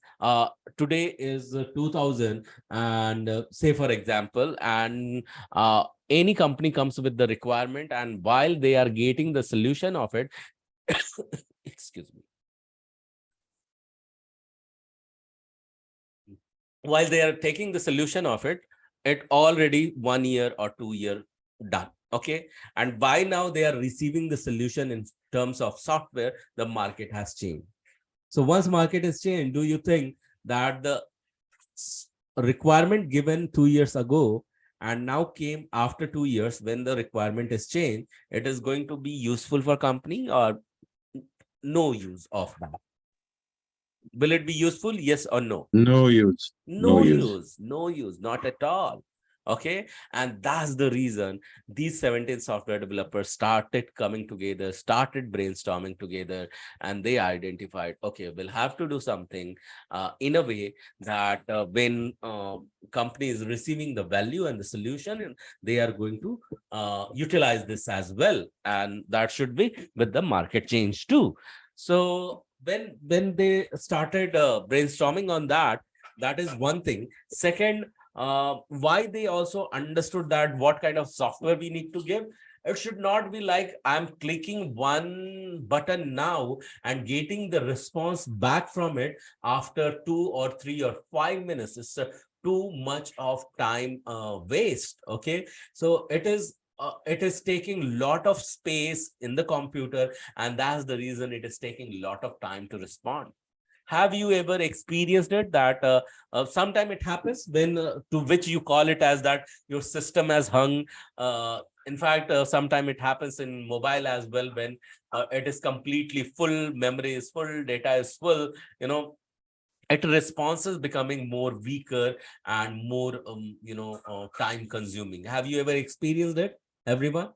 today is 2000, and say for example, and any company comes with the requirement, and while they are getting the solution of it excuse me, while they are taking the solution of it, it already 1 year or 2 year done. Okay. And by now they are receiving the solution in terms of software, the market has changed. So once market has changed, do you think that the requirement given 2 years ago and now came after 2 years, when the requirement is changed, it is going to be useful for company or no use of that? Will it be useful? Yes or no? No use. No use. No use. Not at all. Okay. And that's the reason these 17 software developers started coming together, started brainstorming together, and they identified, okay, we'll have to do something in a way that when company is receiving the value and the solution, they are going to utilize this as well. And that should be with the market change too. So when they started brainstorming on that, that is one thing. Second, why they also understood that what kind of software we need to give. It should not be like I'm clicking one button now and getting the response back from it after 2 or 3 or 5 minutes. It's too much of time waste. Okay, so it is taking a lot of space in the computer, and that's the reason it is taking a lot of time to respond. Have you ever experienced it that sometime it happens when to which you call it as that your system has hung? In fact, sometime it happens in mobile as well, when it is completely full, memory is full, data is full, it responses becoming more weaker and more time consuming. Have you ever experienced it, everyone?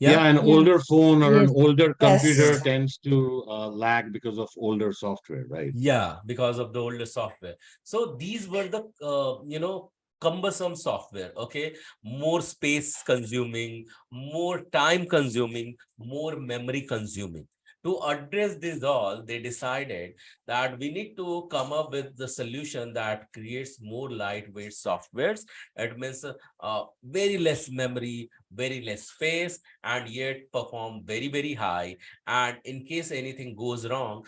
Yeah, an older phone or an older computer Yes. tends to lag because of older software, right? Yeah, because of the older software. So these were the cumbersome software. Okay, more space consuming, more time consuming, more memory consuming. To address this all, they decided that we need to come up with the solution that creates more lightweight softwares. It means very less memory, very less space, and yet perform very, very high. And in case anything goes wrong,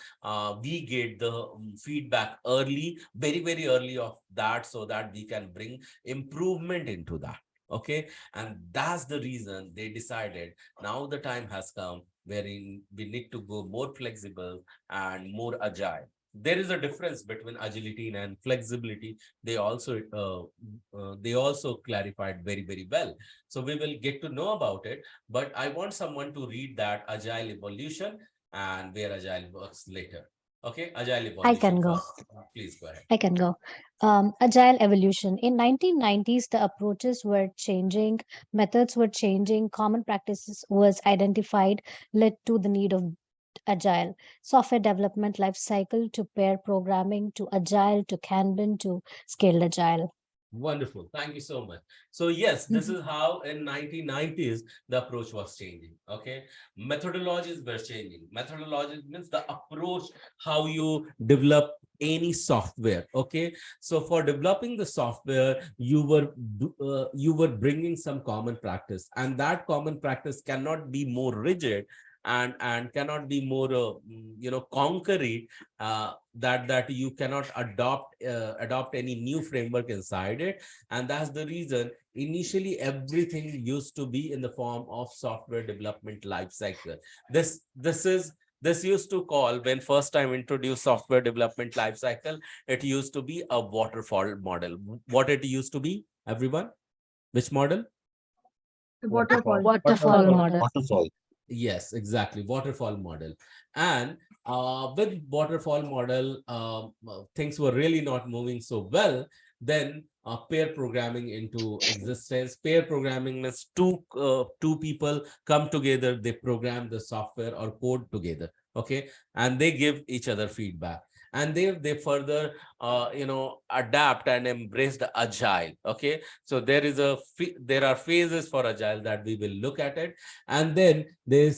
we get the feedback early, very, very early of that, so that we can bring improvement into that. Okay. And that's the reason they decided now the time has come wherein we need to go more flexible and more agile. There is a difference between agility and flexibility. They also clarified very, very well. So we will get to know about it, but I want someone to read that agile evolution and where agile works later. Okay, agile I can evolution go. first. Please go ahead. I can go. Agile evolution. In 1990s, the approaches were changing, methods were changing, common practices was identified, led to the need of agile software development life cycle, to pair programming, to agile, to Kanban, to scaled agile. Wonderful. Thank you so much. So yes, this is how in 1990s the approach was changing. Okay, methodologies were changing. Methodologies means the approach how you develop any software. Okay, so for developing the software, you were bringing some common practice, and that common practice cannot be more rigid and cannot be more concrete, that you cannot adopt any new framework inside it. And that's the reason initially everything used to be in the form of software development life cycle. This used to call, when first time introduced software development life cycle, it used to be a waterfall model. What it used to be, everyone? Which model? Waterfall. Waterfall model. Waterfall. Yes, exactly. Waterfall model. And with waterfall model, things were really not moving so well. Then pair programming into existence. Pair programming means two people come together, they program the software or code together. Okay, and they give each other feedback, and they further adapt and embrace the agile. Okay, so there are phases for agile that we will look at it. And then they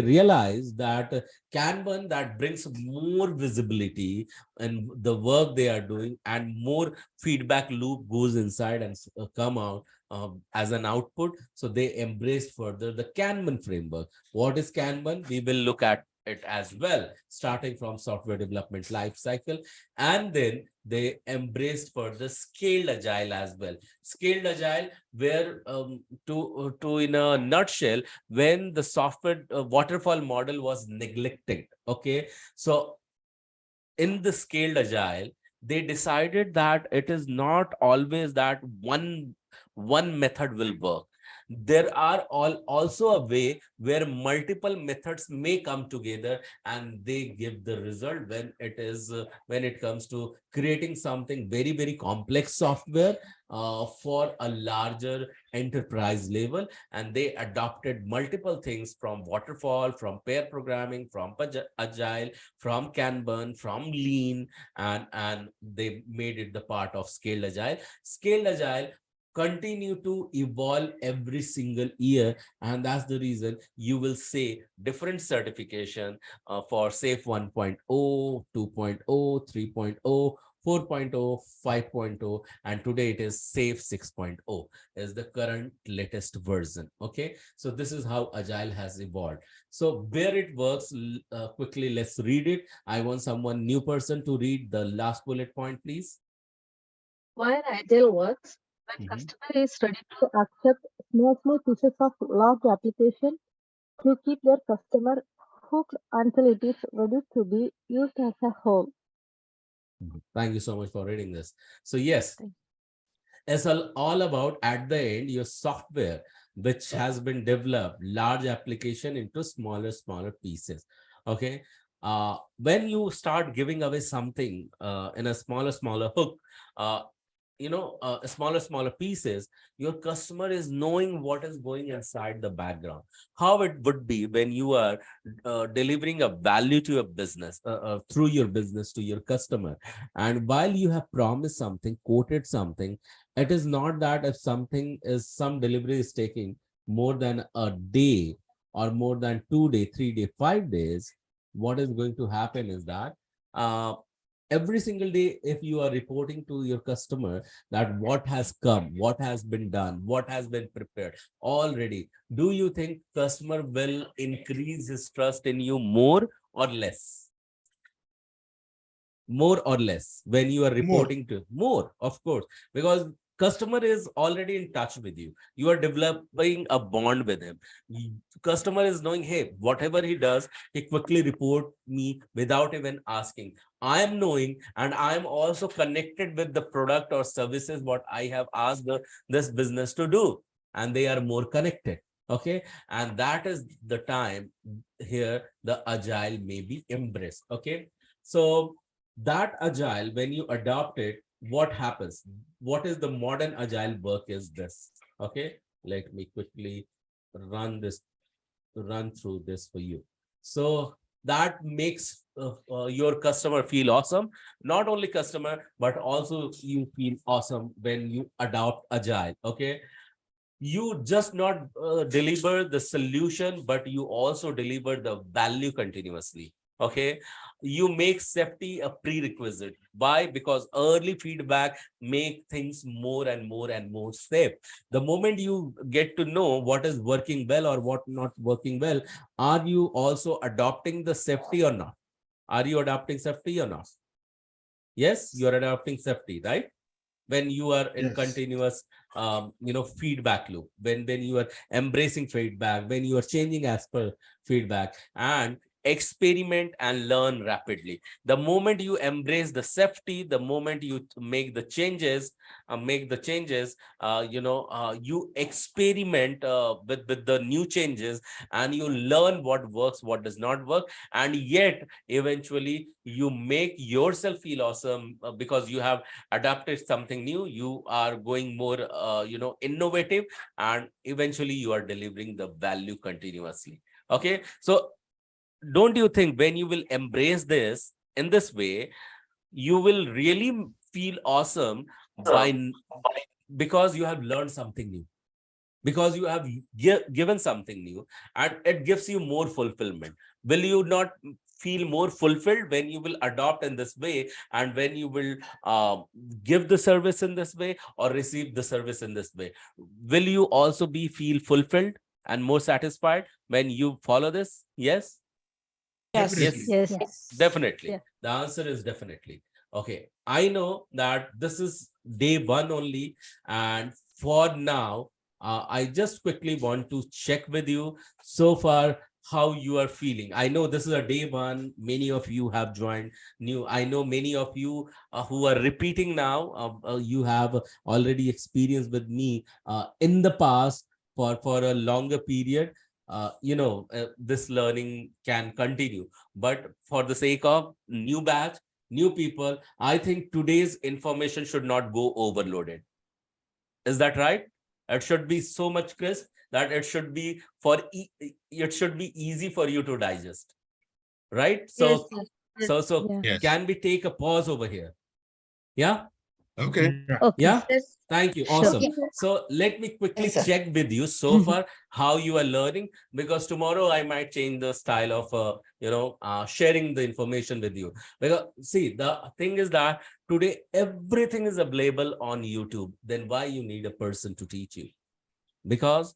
realize that Kanban, that brings more visibility and the work they are doing, and more feedback loop goes inside and come out as an output. So they embraced further the Kanban framework. What is Kanban? We will look at it as well, starting from software development life cycle, and then they embraced for the scaled agile as well. Scaled agile, where to in a nutshell, when the software waterfall model was neglected. Okay, so in the scaled agile, they decided that it is not always that one method will work. There are also a way where multiple methods may come together and they give the result when it is when it comes to creating something very complex software for a larger enterprise level. And they adopted multiple things from waterfall, from pair programming, from agile, from Kanban, from lean, and they made it the part of scaled agile. Scaled agile continue to evolve every single year, and that's the reason you will say different certification for safe 1.0, 2.0, 3.0, 4.0, 5.0, and today it is safe 6.0 is the current latest version. Okay, so this is how agile has evolved. So where it works, quickly let's read it. I want someone new person to read the last bullet point, please. Why Agile works, when customer is ready to accept small pieces of large application to keep their customer hooked until it is ready to be used as a whole. Thank you so much for reading this. So yes, it's all about at the end your software which has been developed large application into smaller pieces. Okay, when you start giving away something in a smaller hook, smaller pieces, your customer is knowing what is going inside the background. How it would be when you are delivering a value to your business through your business to your customer, and while you have promised something, quoted something, it is not that if some delivery is taking more than a day or more than 2 days, 3 days, 5 days, what is going to happen is that every single day, if you are reporting to your customer that what has come, what has been done, what has been prepared already, do you think customer will increase his trust in you more or less? More or less when you are reporting to more, of course, because customer is already in touch with you. You are developing a bond with him. Customer is knowing, hey, whatever he does, he quickly report me without even asking. I am knowing, and I am also connected with the product or services what I have asked this business to do, and they are more connected. Okay, and that is the time here the agile may be embraced. Okay, so that agile, when you adopt it, what happens? What is the modern agile work is this? Okay, let me quickly run through this for you. So that makes your customer feel awesome. Not only customer, but also you feel awesome when you adopt agile. Okay, you just not deliver the solution, but you also deliver the value continuously. Okay, you make safety a prerequisite. Why? Because early feedback make things more and more safe. The moment you get to know what is working well or what not working well, are you also adopting the safety or not? Are you adopting safety or not? Yes, you are adopting safety, right? When you are in continuous feedback loop, when you are embracing feedback, when you are changing as per feedback, and experiment and learn rapidly. The moment you embrace the safety, the moment you make the changes, you experiment with the new changes, and you learn what works, what does not work, and yet eventually you make yourself feel awesome because you have adapted something new. You are going more innovative, and eventually you are delivering the value continuously. Okay, so don't you think when you will embrace this in this way, you will really feel awesome because you have learned something new, because you have given something new, and it gives you more fulfillment? Will you not feel more fulfilled when you will adopt in this way, and when you will give the service in this way or receive the service in this way? Will you also feel fulfilled and more satisfied when you follow this? Yes. Definitely. Yes. Definitely. Yeah. The answer is definitely. Okay. I know that this is day one only. And for now, I just quickly want to check with you so far how you are feeling. I know this is a day one. Many of you have joined new. I know many of you who are repeating now, you have already experienced with me in the past for a longer period. This learning can continue, but for the sake of new batch, new people, I think today's information should not go overloaded. Is that right? It should be so much crisp that it should be it should be easy for you to digest, right? So Yeah. can we take a pause over here? Yeah. Okay. Yeah. Yes. Thank you. Sure. Awesome. So let me quickly check with you so far how you are learning, because tomorrow I might change the style of sharing the information with you. Because see, the thing is that today everything is available on YouTube. Then why you need a person to teach you? Because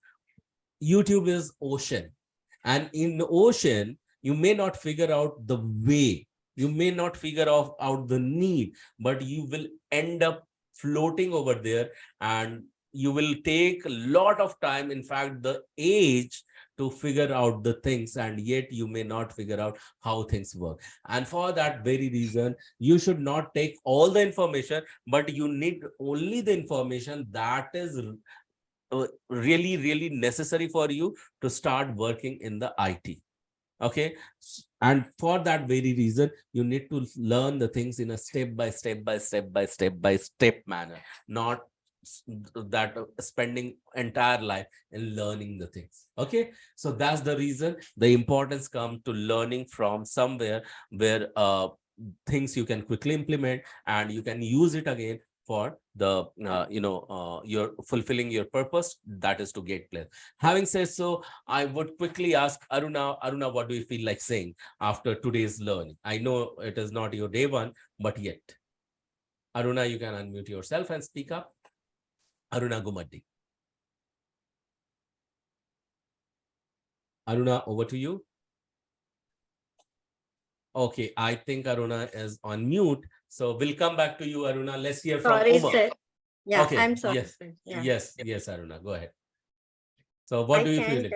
YouTube is ocean, and in the ocean you may not figure out the way, you may not figure out the need, but you will end up floating over there, and you will take a lot of time, in fact the age, to figure out the things, and yet you may not figure out how things work. And for that very reason, you should not take all the information, but you need only the information that is really necessary for you to start working in the IT. Okay. And for that very reason, you need to learn the things in a step by step manner, not that spending entire life in learning the things. Okay. So that's the reason the importance comes to learning from somewhere where things you can quickly implement and you can use it again for the you're fulfilling your purpose, that is to get place. Having said so, I would quickly ask Aruna, what do you feel like saying after today's learning? I know it is not your day one, but yet Aruna, you can unmute yourself and speak up. Aruna Gumaddi. Aruna, over to you. Okay, I think Aruna is on mute, so we'll come back to you, Aruna. Let's hear from Uma. Sir. Yeah, Okay. I'm sorry. Yes, Aruna, go ahead. So what do you feel?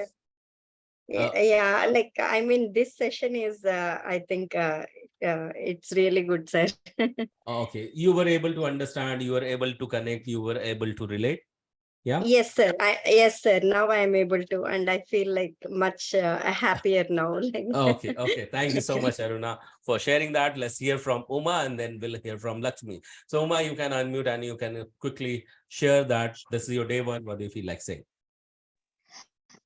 Like I mean, this session is, I think it's really good, sir. Okay, you were able to understand, you were able to connect, you were able to relate. Yeah. Yes, sir. Yes, sir. Now I am able to, and I feel like much happier now. Okay. Thank you so much, Aruna, for sharing that. Let's hear from Uma, and then we'll hear from Lakshmi. So Uma, you can unmute and you can quickly share that this is your day one. What do you feel like saying?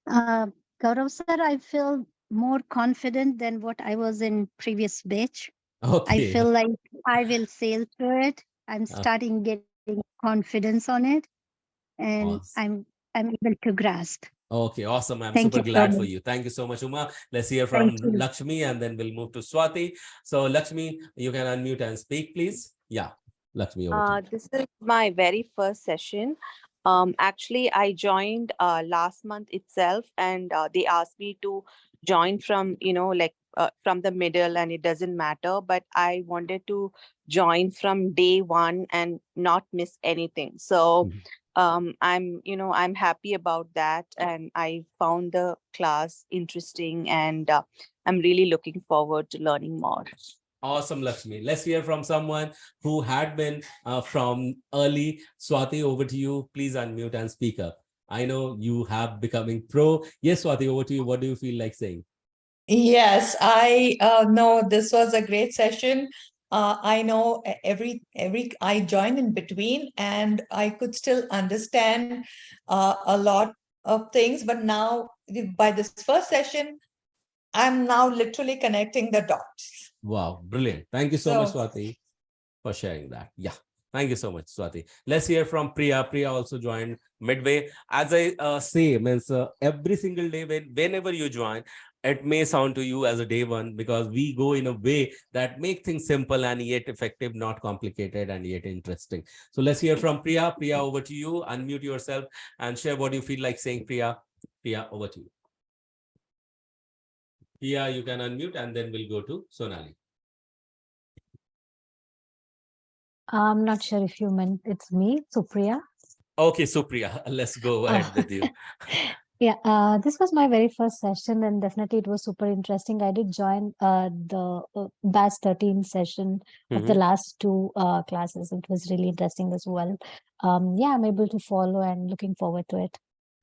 Gaurav sir, I feel more confident than what I was in previous batch. Okay. I feel like I will sail through it. I'm starting getting confidence on it, and awesome. I'm able to grasp. Okay, awesome. I'm Thank super you glad so for much. you. Thank you so much, Uma. Let's hear from Lakshmi, and then we'll move to Swati. So Lakshmi, you can unmute and speak, please. Yeah, Lakshmi, over to you. This is my very first session. Actually, I joined last month itself, and they asked me to join from, from the middle, and it doesn't matter. But I wanted to join from day one and not miss anything. So I'm happy about that, and I found the class interesting, and I'm really looking forward to learning more. Awesome, Lakshmi. Let's hear from someone who had been from early. Swati, over to you. Please unmute and speak up. I know you have becoming pro. Yes, Swati, over to you. What do you feel like saying? Yes, I know this was a great session. I know every I joined in between, and I could still understand a lot of things. But now, by this first session, I'm now literally connecting the dots. Wow, brilliant. Thank you so much, Swati, for sharing that. Yeah, thank you so much, Swati. Let's hear from Priya. Priya also joined midway. As I say, means every single day, whenever you join, it may sound to you as a day one, because we go in a way that make things simple and yet effective, not complicated and yet interesting. So let's hear from Priya. Priya, over to you. Unmute yourself and share what you feel like saying, Priya. Priya, over to you. Yeah, you can unmute and then we'll go to Sonali. I'm not sure if you meant it's me, Supriya. Okay, Supriya, let's go ahead with you. Yeah, this was my very first session, and definitely it was super interesting. I did join the batch 13 session of the last two classes. It was really interesting as well. Yeah, I'm able to follow and looking forward to it.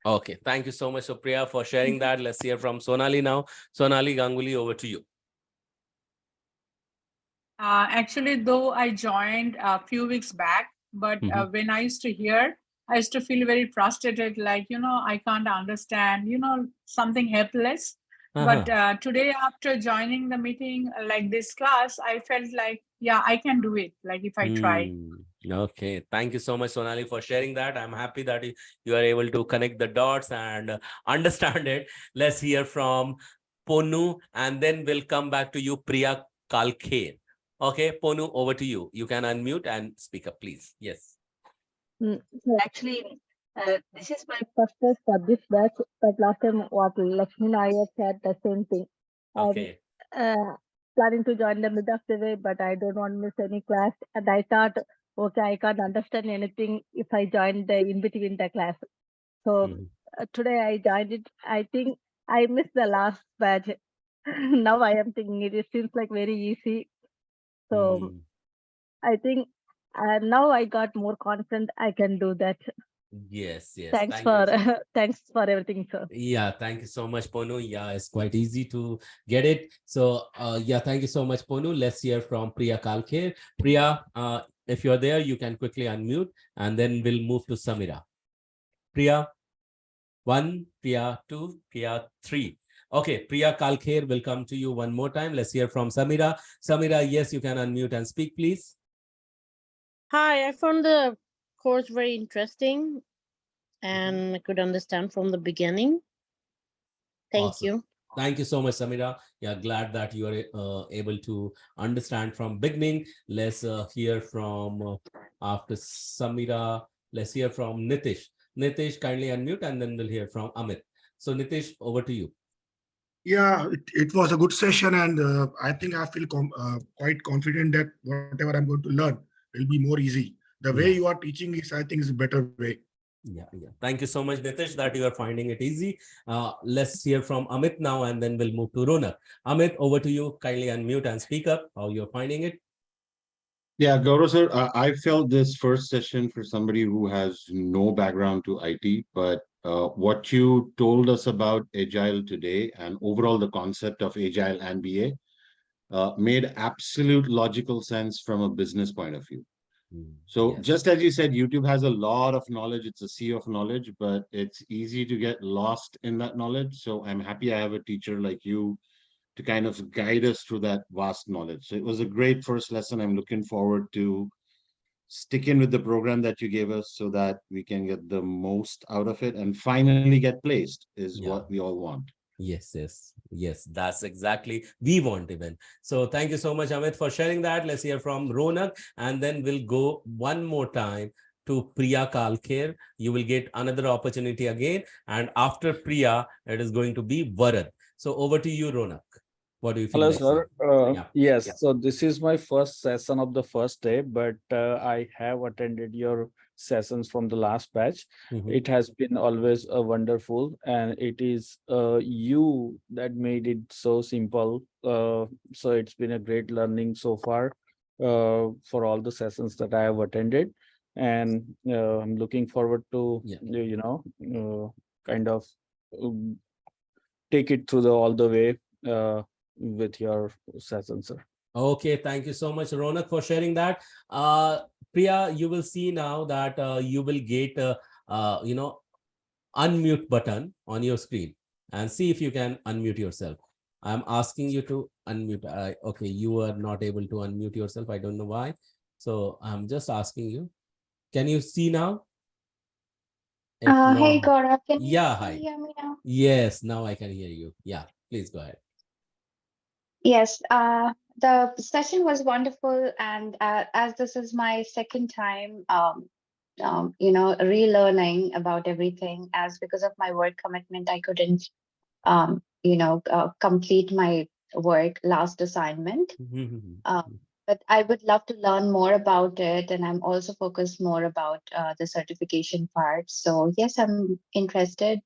Okay, thank you so much, Supriya, for sharing that. Let's hear from Sonali now. Sonali Ganguly, over to you. Actually, though I joined a few weeks back, but when I used to hear, I used to feel very frustrated, like, I can't understand, something helpless. But today, after joining the meeting like this class, I felt like, yeah, I can do it, like if I try. Okay, thank you so much, Sonali, for sharing that. I'm happy that you are able to connect the dots and understand it. Let's hear from Ponu, and then we'll come back to you, Priya Kalkhe. Okay, Ponu, over to you. You can unmute and speak up, please. Yes. So actually, this is my first test for this batch, but last time what Lakshmi and I had said the same thing. Okay. I'm planning to join the mid of the way, but I don't want to miss any class. And I thought, okay, I can't understand anything if I join the in between the class. So today I joined it. I think I missed the last batch. Now I am thinking it seems like very easy. So I think now I got more confident I can do that. Yes, yes. Thanks for thanks for everything, sir. Yeah, thank you so much, Ponu. Yeah, it's quite easy to get it. So yeah, thank you so much, Ponu. Let's hear from Priya Kalkhe. Priya, if you're there, you can quickly unmute and then we'll move to Samira. Priya 1, Priya 2, Priya 3. Okay, Priya Kalkhe will come to you one more time. Let's hear from Samira. Samira, yes, you can unmute and speak, please. Hi, I found the course very interesting and I could understand from the beginning. Thank you. Thank you so much, Samira. Yeah, glad that you are able to understand from beginning. Let's hear from after Samira. Let's hear from Nitish. Nitish, kindly unmute and then we'll hear from Amit. So Nitish, over to you. Yeah, it was a good session, and I think I feel quite confident that whatever I'm going to learn will be more easy. The way you are teaching is, I think, is a better way. Yeah. Thank you so much, Nitish, that you are finding it easy. Let's hear from Amit now, and then we'll move to Ronak. Amit, over to you. Kindly unmute and speak up how you're finding it. Yeah, Gaurav sir, I felt this first session for somebody who has no background to IT, but what you told us about Agile today and overall the concept of Agile and BA made absolute logical sense from a business point of view. So just as you said, YouTube has a lot of knowledge. It's a sea of knowledge, but it's easy to get lost in that knowledge. So I'm happy I have a teacher like you to kind of guide us through that vast knowledge. So it was a great first lesson. I'm looking forward to sticking with the program that you gave us so that we can get the most out of it and finally get placed is what we all want. Yes, that's exactly we want even. So thank you so much, Amit, for sharing that. Let's hear from Ronak, and then we'll go one more time to Priya Kalkhe. You will get another opportunity again, and after Priya, it is going to be Varad. So over to you, Ronak. What do you feel? Hello, like, sir. Yes, so this is my first session of the first day, but I have attended your sessions from the last batch. It has been always wonderful, and it is you that made it so simple. So it's been a great learning so far for all the sessions that I have attended, and I'm looking forward to kind of take it through all the way with your session, sir. Okay, thank you so much, Ronak, for sharing that. Priya, you will see now that you will get unmute button on your screen, and see if you can unmute yourself. I'm asking you to unmute. Okay, you are not able to unmute yourself. I don't know why. So I'm just asking you. Can you see now? Hey, Gaurav, can you hi. hear me now? Yes, now I can hear you. Yeah, please go ahead. Yes, the session was wonderful, and as this is my second time, relearning about everything, as because of my work commitment, I couldn't, complete my work last assignment. But I would love to learn more about it, and I'm also focused more about the certification part. So yes, I'm interested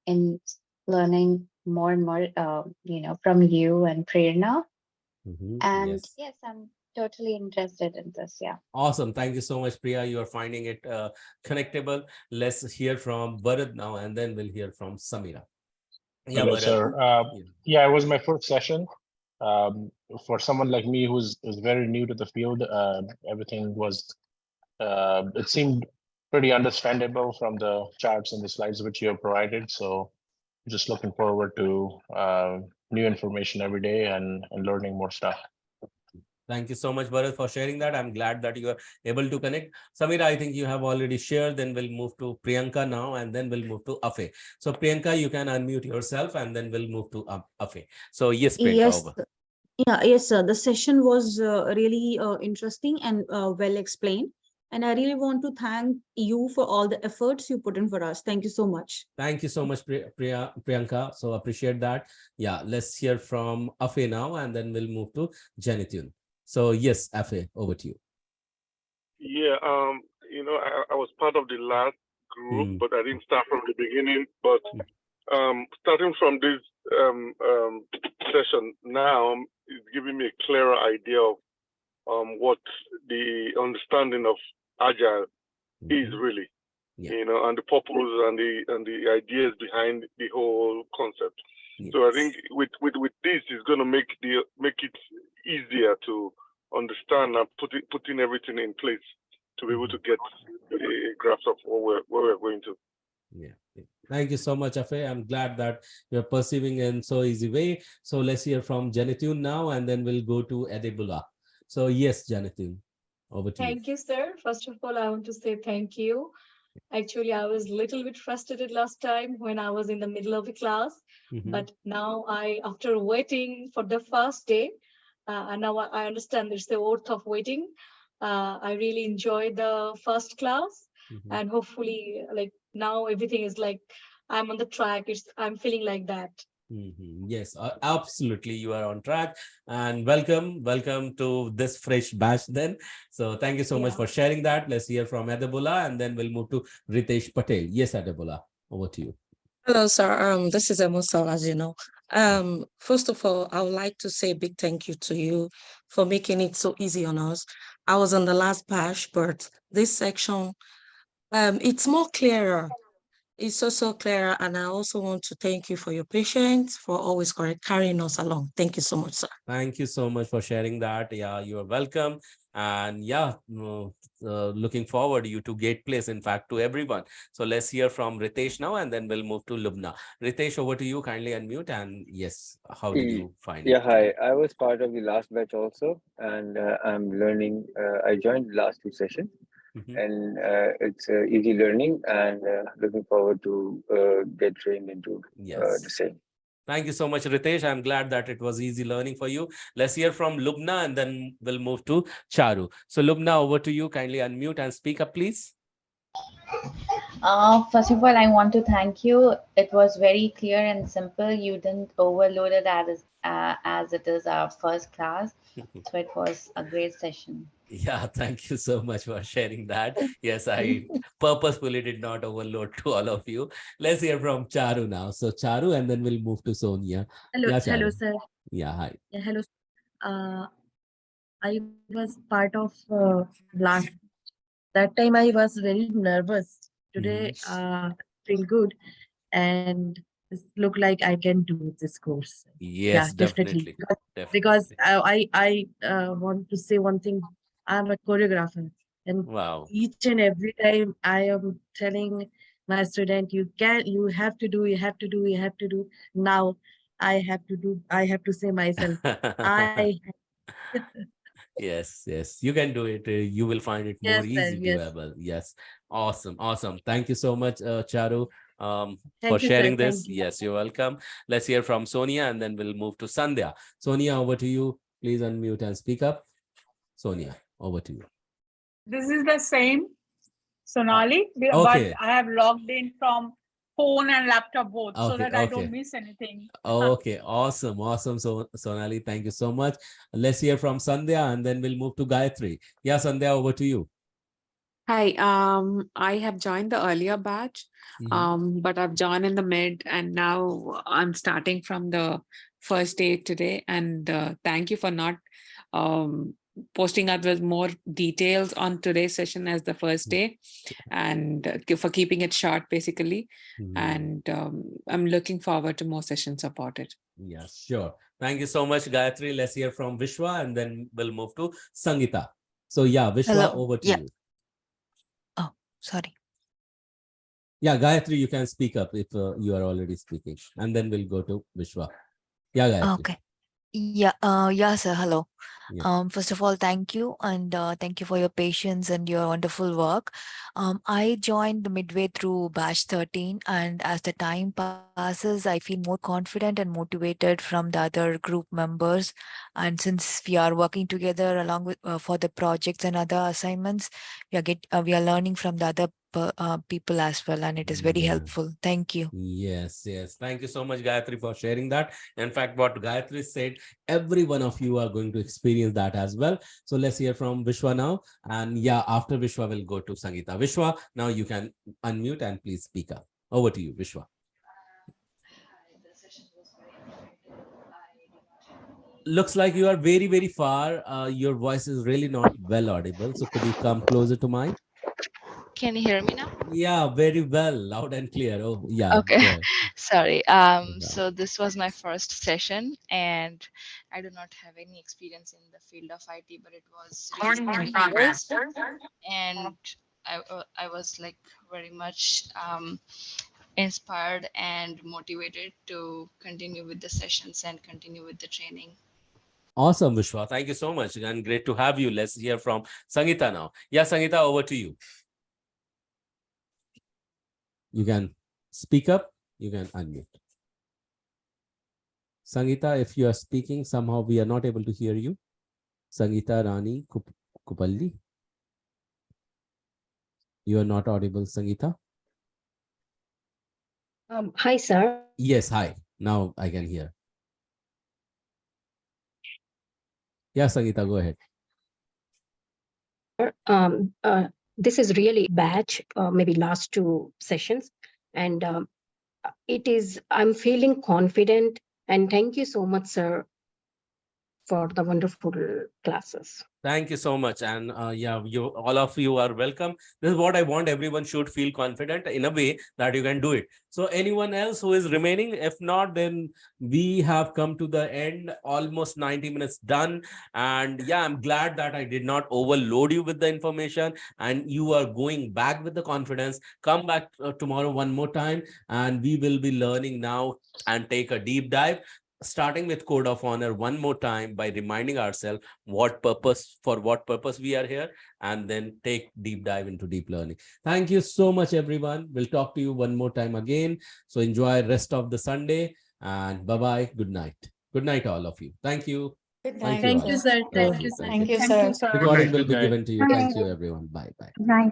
in learning more and more, from you and Prerna. And yes, I'm totally interested in this. Yeah. Awesome. Thank you so much, Priya. You are finding it connectable. Let's hear from Bharat now, and then we'll hear from Samira. Yeah, Hello, Bharat. sir. Yeah, it was my first session. For someone like me who's very new to the field, everything was, it seemed pretty understandable from the charts and the slides which you have provided. So just looking forward to new information every day and learning more stuff. Thank you so much, Bharat, for sharing that. I'm glad that you are able to connect. Samira, I think you have already shared. Then we'll move to Priyanka now, and then we'll move to Afe. So Priyanka, you can unmute yourself, and then we'll move to Afe. So yes, Priyanka, Yes. over. Yeah, yes, sir. The session was really interesting and well explained. And I really want to thank you for all the efforts you put in for us. Thank you so much. Thank you so much, Priyanka. So appreciate that. Yeah, let's hear from Afe now, and then we'll move to Janitun. So yes, Afe, over to you. Yeah, I was part of the last group, but I didn't start from the beginning. But starting from this session now is giving me a clearer idea of what the understanding of Agile is really, and the purpose and the ideas behind the whole concept. So I think with this is going to make it easier to understand and putting everything in place to be able to get a grasp of where we're going to. Yeah. Thank you so much, Afe. I'm glad that you're perceiving in so easy way. So let's hear from Janitun now, and then we'll go to Adebula. So yes, Janitun, over to you. Thank you, sir. First of all, I want to say thank you. Actually, I was a little bit frustrated last time when I was in the middle of the class, but now after waiting for the first day, and now I understand there's the worth of waiting. I really enjoyed the first class, and hopefully, like now everything is like I'm on the track. I'm feeling like that. Yes, absolutely. You are on track, and welcome to this fresh batch then. So thank you so much for sharing that. Let's hear from Adebula, and then we'll move to Ritesh Patel. Yes, Adebula, over to you. Hello, sir. This is Emusal, as you know. First of all, I would like to say a big thank you to you for making it so easy on us. I was on the last batch, but this section, it's more clearer. It's also clearer, and I also want to thank you for your patience, for always carrying us along. Thank you so much, sir. Thank you so much for sharing that. Yeah, you are welcome. And yeah, looking forward you to Gate Place, in fact, to everyone. So let's hear from Ritesh now, and then we'll move to Lubna. Ritesh, over to you. Kindly unmute. And yes, how did you find it? Yeah, hi. I was part of the last batch also, and I'm learning. I joined the last two sessions. And it's easy learning, and looking forward to get trained into the same. Thank you so much, Ritesh. I'm glad that it was easy learning for you. Let's hear from Lubna, and then we'll move to Charu. So Lubna, over to you. Kindly unmute and speak up, please. First of all, I want to thank you. It was very clear and simple. You didn't overload it as it is our first class. So it was a great session. Yeah, thank you so much for sharing that. Yes, I purposefully did not overload to all of you. Let's hear from Charu now. So Charu, and then we'll move to Sonia. Hello, Yeah, hello, Charu. sir. Yeah, hi. Yeah, hello. I was part of last. That time I was very nervous. Today, feel good, and it look like I can do this course. Yes, definitely. Because I want to say one thing. I'm a choreographer, and each and every time I am telling my student, you have to do. Now I have to do. I have to say myself. Yes, you can do it. You will find it more easy doable. Yes, awesome. Thank you so much, Charu, for sharing this. Yes, you're welcome. Let's hear from Sonia, and then we'll move to Sandhya. Sonia, over to you. Please unmute and speak up. Sonia, over to you. This is the same Sonali, okay. but I have logged in from phone and laptop both, so Okay, that I okay. don't miss anything. Okay, awesome, awesome. So, Sonali, thank you so much. Let's hear from Sandhya, and then we'll move to Gayatri. Yeah, Sandhya, over to you. Hi, I have joined the earlier batch, but I've joined in the mid, and now I'm starting from the first day today. And thank you for not posting out with more details on today's session as the first day, and for keeping it short, basically. And I'm looking forward to more sessions about it. Yeah, sure. Thank you so much, Gayatri. Let's hear from Vishwa, and then we'll move to Sangeeta. So, yeah, Vishwa, over to you. Oh, sorry. Yeah, Gayatri, you can speak up if you are already speaking, and then we'll go to Vishwa. Yeah, Gayatri. Okay. Yeah, yeah, sir. Hello. Yeah. First of all, thank you, and thank you for your patience and your wonderful work. I joined midway through batch 13, and as the time passes, I feel more confident and motivated from the other group members. And since we are working together along with for the projects and other assignments, we are learning from the other people as well, and it is very helpful. Thank you. Yes, yes. Thank you so much, Gayatri, for sharing that. In fact, what Gayatri said, every one of you are going to experience that as well. So let's hear from Vishwa now. And yeah, after Vishwa, we'll go to Sangeeta. Vishwa, now you can unmute and please speak up. Over to you, Vishwa. Looks like you are very, very far. Your voice is really not well audible. So could you come closer to mine? Can you hear me now? Yeah, very well, loud and clear. Oh, yeah. Okay. Sorry. So this was my first session, and I do not have any experience in the field of IT, but it was really interesting, and I was like very much inspired and motivated to continue with the sessions and continue with the training. Awesome, Vishwa. Thank you so much. And great to have you. Let's hear from Sangeeta now. Yeah, Sangeeta, over to you. You can speak up. You can unmute. Sangeeta, if you are speaking, somehow we are not able to hear you. Sangeeta Rani Kupalli. You are not audible, Sangeeta. Hi, sir. Yes, hi. Now I can hear. Yeah, Sangeeta, go ahead. This is really batch, maybe last two sessions. And I'm feeling confident. And thank you so much, sir, for the wonderful classes. Thank you so much. And yeah, all of you are welcome. This is what I want. Everyone should feel confident in a way that you can do it. So anyone else who is remaining, if not, then we have come to the end, almost 90 minutes done. And yeah, I'm glad that I did not overload you with the information and you are going back with the confidence. Come back tomorrow one more time and we will be learning now and take a deep dive, starting with code of honor one more time by reminding ourselves for what purpose we are here, and then take deep dive into deep learning. Thank you so much, everyone. We'll talk to you one more time again. So enjoy rest of the Sunday and bye-bye. Good night. Good night, all of you. Thank you. Thank you, sir. Thank you, sir. Recording will be given to you. Thank you, everyone. Bye-bye.